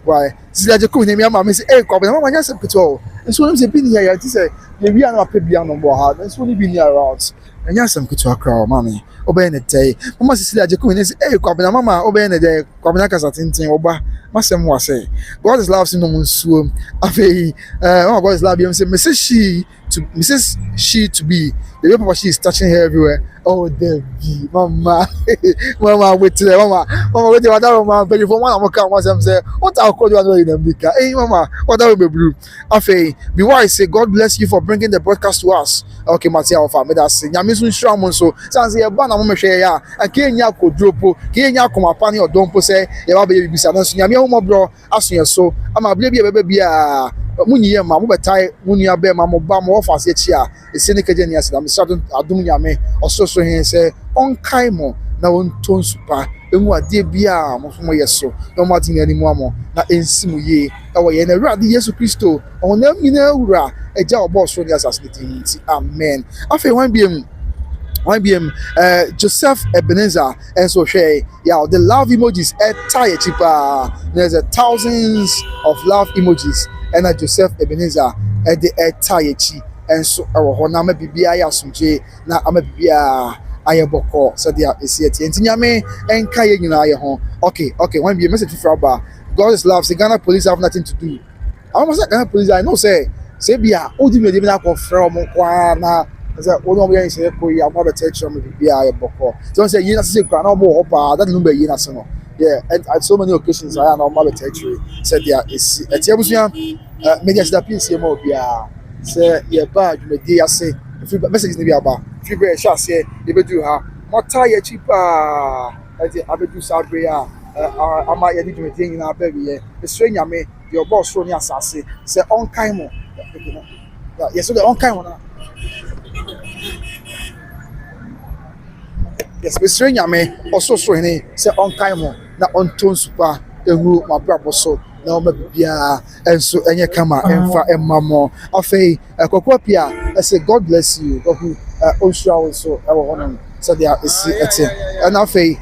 why? Sister Jacob, name your mama say, hey, Mama, just a control. And so I'm saying, been here. I say, we are not pay beyond number hard. And so we been here around. And yes, I'm good to a crowd, mommy. Obey the day. Mama Sister Jacob, and say, hey, Mama, obey the day. Kwabena Kasatin, Oba. Masem was say, God is loves in no one's swim. Afe, God is love. You say, Mrs. She to be. The way she is touching her everywhere. Oh, Debbie, Mama, wait till Mama, wait till Mama, but if one of them come, say, what I'll call you in America. Hey, Mama, what that will be blue. Afe, be wise, say, God bless you for bringing the broadcast to us. Okay, Matia, of me that's saying, Yamisun Shaman, so, sans a ban of Meshaya, and Kenya could drop, Kenya come upon your dompo say, you baby, Yamia, bro, as you so, I'm a baby, Munia, Mamu, tie, Munia, Bema, Bam, offers each year, a cynical genius, I'm certain Adunyame, or so he say, on Kaimo, na wonton supa emu ade bia mo fomo yeso na mo ati n'ani mu amo na ensimu ye ewo ye na Awurade Yesu Kristo onam nyina wura eja obo so ni assassinate nti amen afi wan biem Joseph Ebenezer and so share yeah the love emojis tie cheaper there's a thousands of love emojis and Joseph Ebenezer at the tie chi and so our na ma bibia ya sunje na ama bibia ayeboko so dia esieti entinyame enka ye nyina ye ho okay wan biem message from ba God is love. The Ghana police have nothing to do. I almost like Ghana police. I know say bia odi me dey na ko from kwa na say one of you say ko ya mo better tell me bia ye boko. So say you say kwa na mo opa that Lumba you na so no. Yeah, and at so many occasions I know mo better tell said there is etiabusua media that PC mo bia say ye ba dwumedi ase free messages ni bia ba free be sha say e be do ha mo tie cheaper ati abedu sabre ya ama ye di dwumedi nyina ba bi ye esre nyame your boss ro ni asase say on kind mo yes so the on kind mo yes esre nyame oso so ni say on kind mo na on ton super ehu mabrabo so na o ma bibia enso enye kama emfa emamo afei kokwa pia I say God bless you ohu onsura also ewo hono so they are eti and afei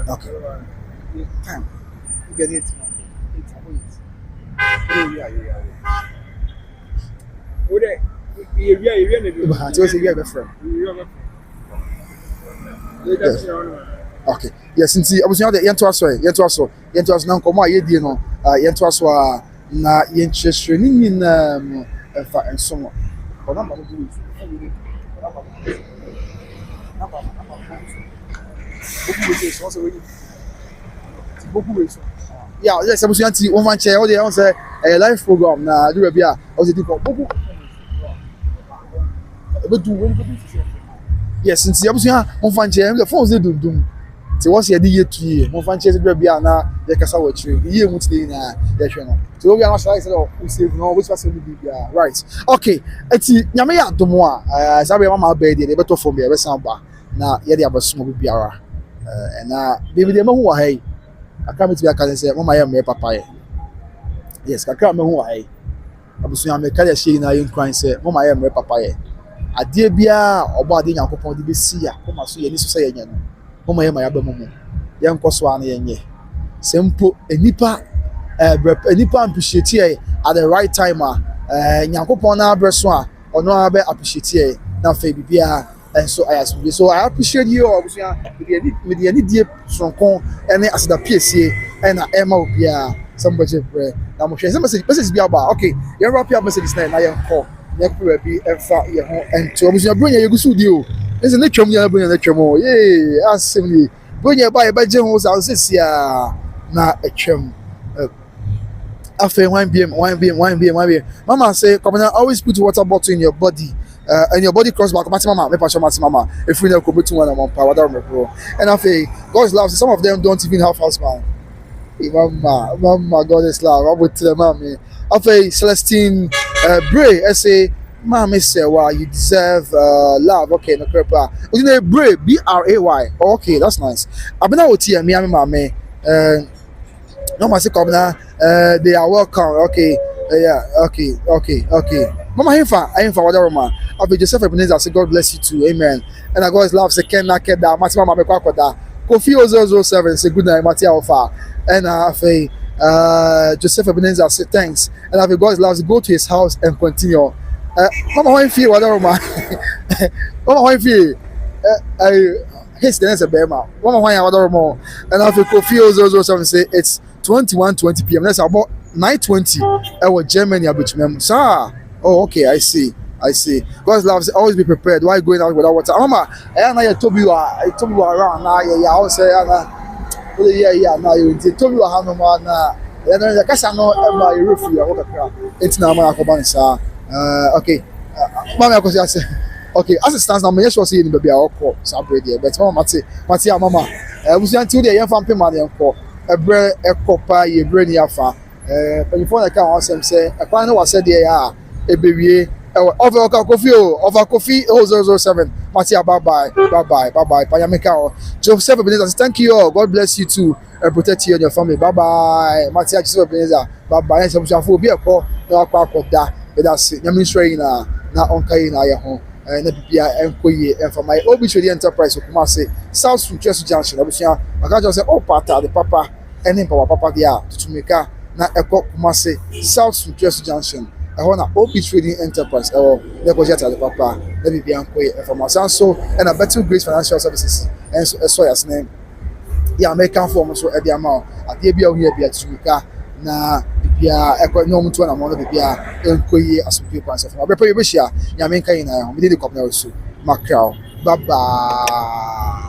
okay time you get it okay yes nti abusunya de yento aso na nkomo a yedie no yento aso a na yenchesre ni nyina mu efa ensomo ona ma du yeah yes abusunya nti o man che o de on say live program na do bia o se di ko yes nti abusunya on fan che the phones dey dum ti wọ́n sì yẹ di yẹ tu yẹ mo fa n kyerɛ sɛ bɛrɛ bi a na yɛ kasa wɔ akyire yie mu ti na yɛ hwɛ no so obi a na sɛ o save no o bɛ sɛ bi bi right okay eti nyame yɛ adomo a saa bɛrɛ mama abɛɛ deɛ yɛbɛtɔ fam yɛ bɛsan ba na yɛde abɛsoma bi biara ɛna beebi deɛ mehu wɔ ha yi kakra mi ti bi aka sɛ mama yɛ mmerɛ papa yɛ yes kakra mehu wɔ ha yi abusua mi ka yɛ hyɛ yi na yɛ nkran sɛ mama yɛ mmerɛ papa yɛ adeɛ biara ɔbɔ adeɛ nyankopɔn de bɛsi a kɔma so yɛ ni so sɛ yɛ nyɛ no mama yɛ ma yɛ abɛmo mu yɛn nkɔ so a na yɛn nyɛ sɛ mpo enipa appreciate at the right time a nyankopɔn na abrɛ so a ɔno abɛ appreciate na afei bibia ɛnso ayɛ asomdwe so I appreciate you abusua with the die soronko ɛne aseda piesie ɛna ɛma obia sɛ mbɛgye brɛ na mo hwɛ sɛ message bi aba okay yɛn wrap up messages na yɛn kɔ yɛn kɔ bi ɛfa yɛn ho ɛnto abusua bro yɛ gusu di o ɛsɛ ne twam yɛn bro yɛn ne twam o yee asɛm ni bro yɛ ba yɛ bɛgye ho sa ɔsɛsia na ɛtwam after one BM. Mama say, come on, always put water bottle in your body. And your body cross back. Mama, if we never commit to one amount power, and after God's love, some of them don't even have husband. Mama, God is love. I would tell mommy. After Celestine Bray, I say, Mommy Serwaa, you deserve love. Okay, no crap. You know, Bray, Bray. Okay, that's nice. I've been out here, mommy. No, my come now. They are welcome. Okay. Yeah. Okay. Mama, I ain't for whatever man. I'll be Joseph Ebenezer. Say God bless you too. Amen. And I God's love. Say Ken Nakeda. Matima Mama Kwakwada. Kofi 007. Say good night. Matia Alpha. And Joseph Ebenezer. Say thanks. And I God's love. Say go to his house and continue. Mama, how you feel? Whatever man. Mama, how you feel? His the next Bema. Mama, why whatever more. And I Kofi 007. Say it's 21:20 p.m. That's about 9:20. Our Germany abitmem. Sir. Oh, okay. I see. God's love says always be prepared. Why going out without water? Mama, I told you around now. Yeah, I will say, yeah. Now you told you how no man. The casa no ever roof you. What a crap. It's now my sir. Okay. Mama, I say. Okay, as it stands now, I just see in baby our call. Sabrina, but Mama, Matia, Mama. We see until the young family money and call. Ebre ekopa ye bre ni afa penifo na ka awesome say akwan na wase de ya ebewie Over Kofi, over Kofi 007. Matia, bye bye. Payameka. Joseph Ebenezer, thank you all. God bless you too. And protect you and your family. Bye bye. Matia Joseph Ebenezer. Bye bye. Some shall be a call. No, that. That's it. Yamin na onkai na ya ho. Na bibia enkoye and for my obituary enterprise of Kumasi South Success Junction. Obusua, maka just say oh pata the papa and then papa dia to make na eko Kumasi South Success Junction. I want to OP Trading Enterprise. Or the Kojata the Papa, let me be unquay information. So, and a better Grace Financial Services, and so as name. Yeah, American form so at the amount. At the BL here be at Sumika, na Bia, economic to an amount of Bia, Enquay as people and so forth. But Bishia, Yamenka in we did the company also. Macau. Bye bye.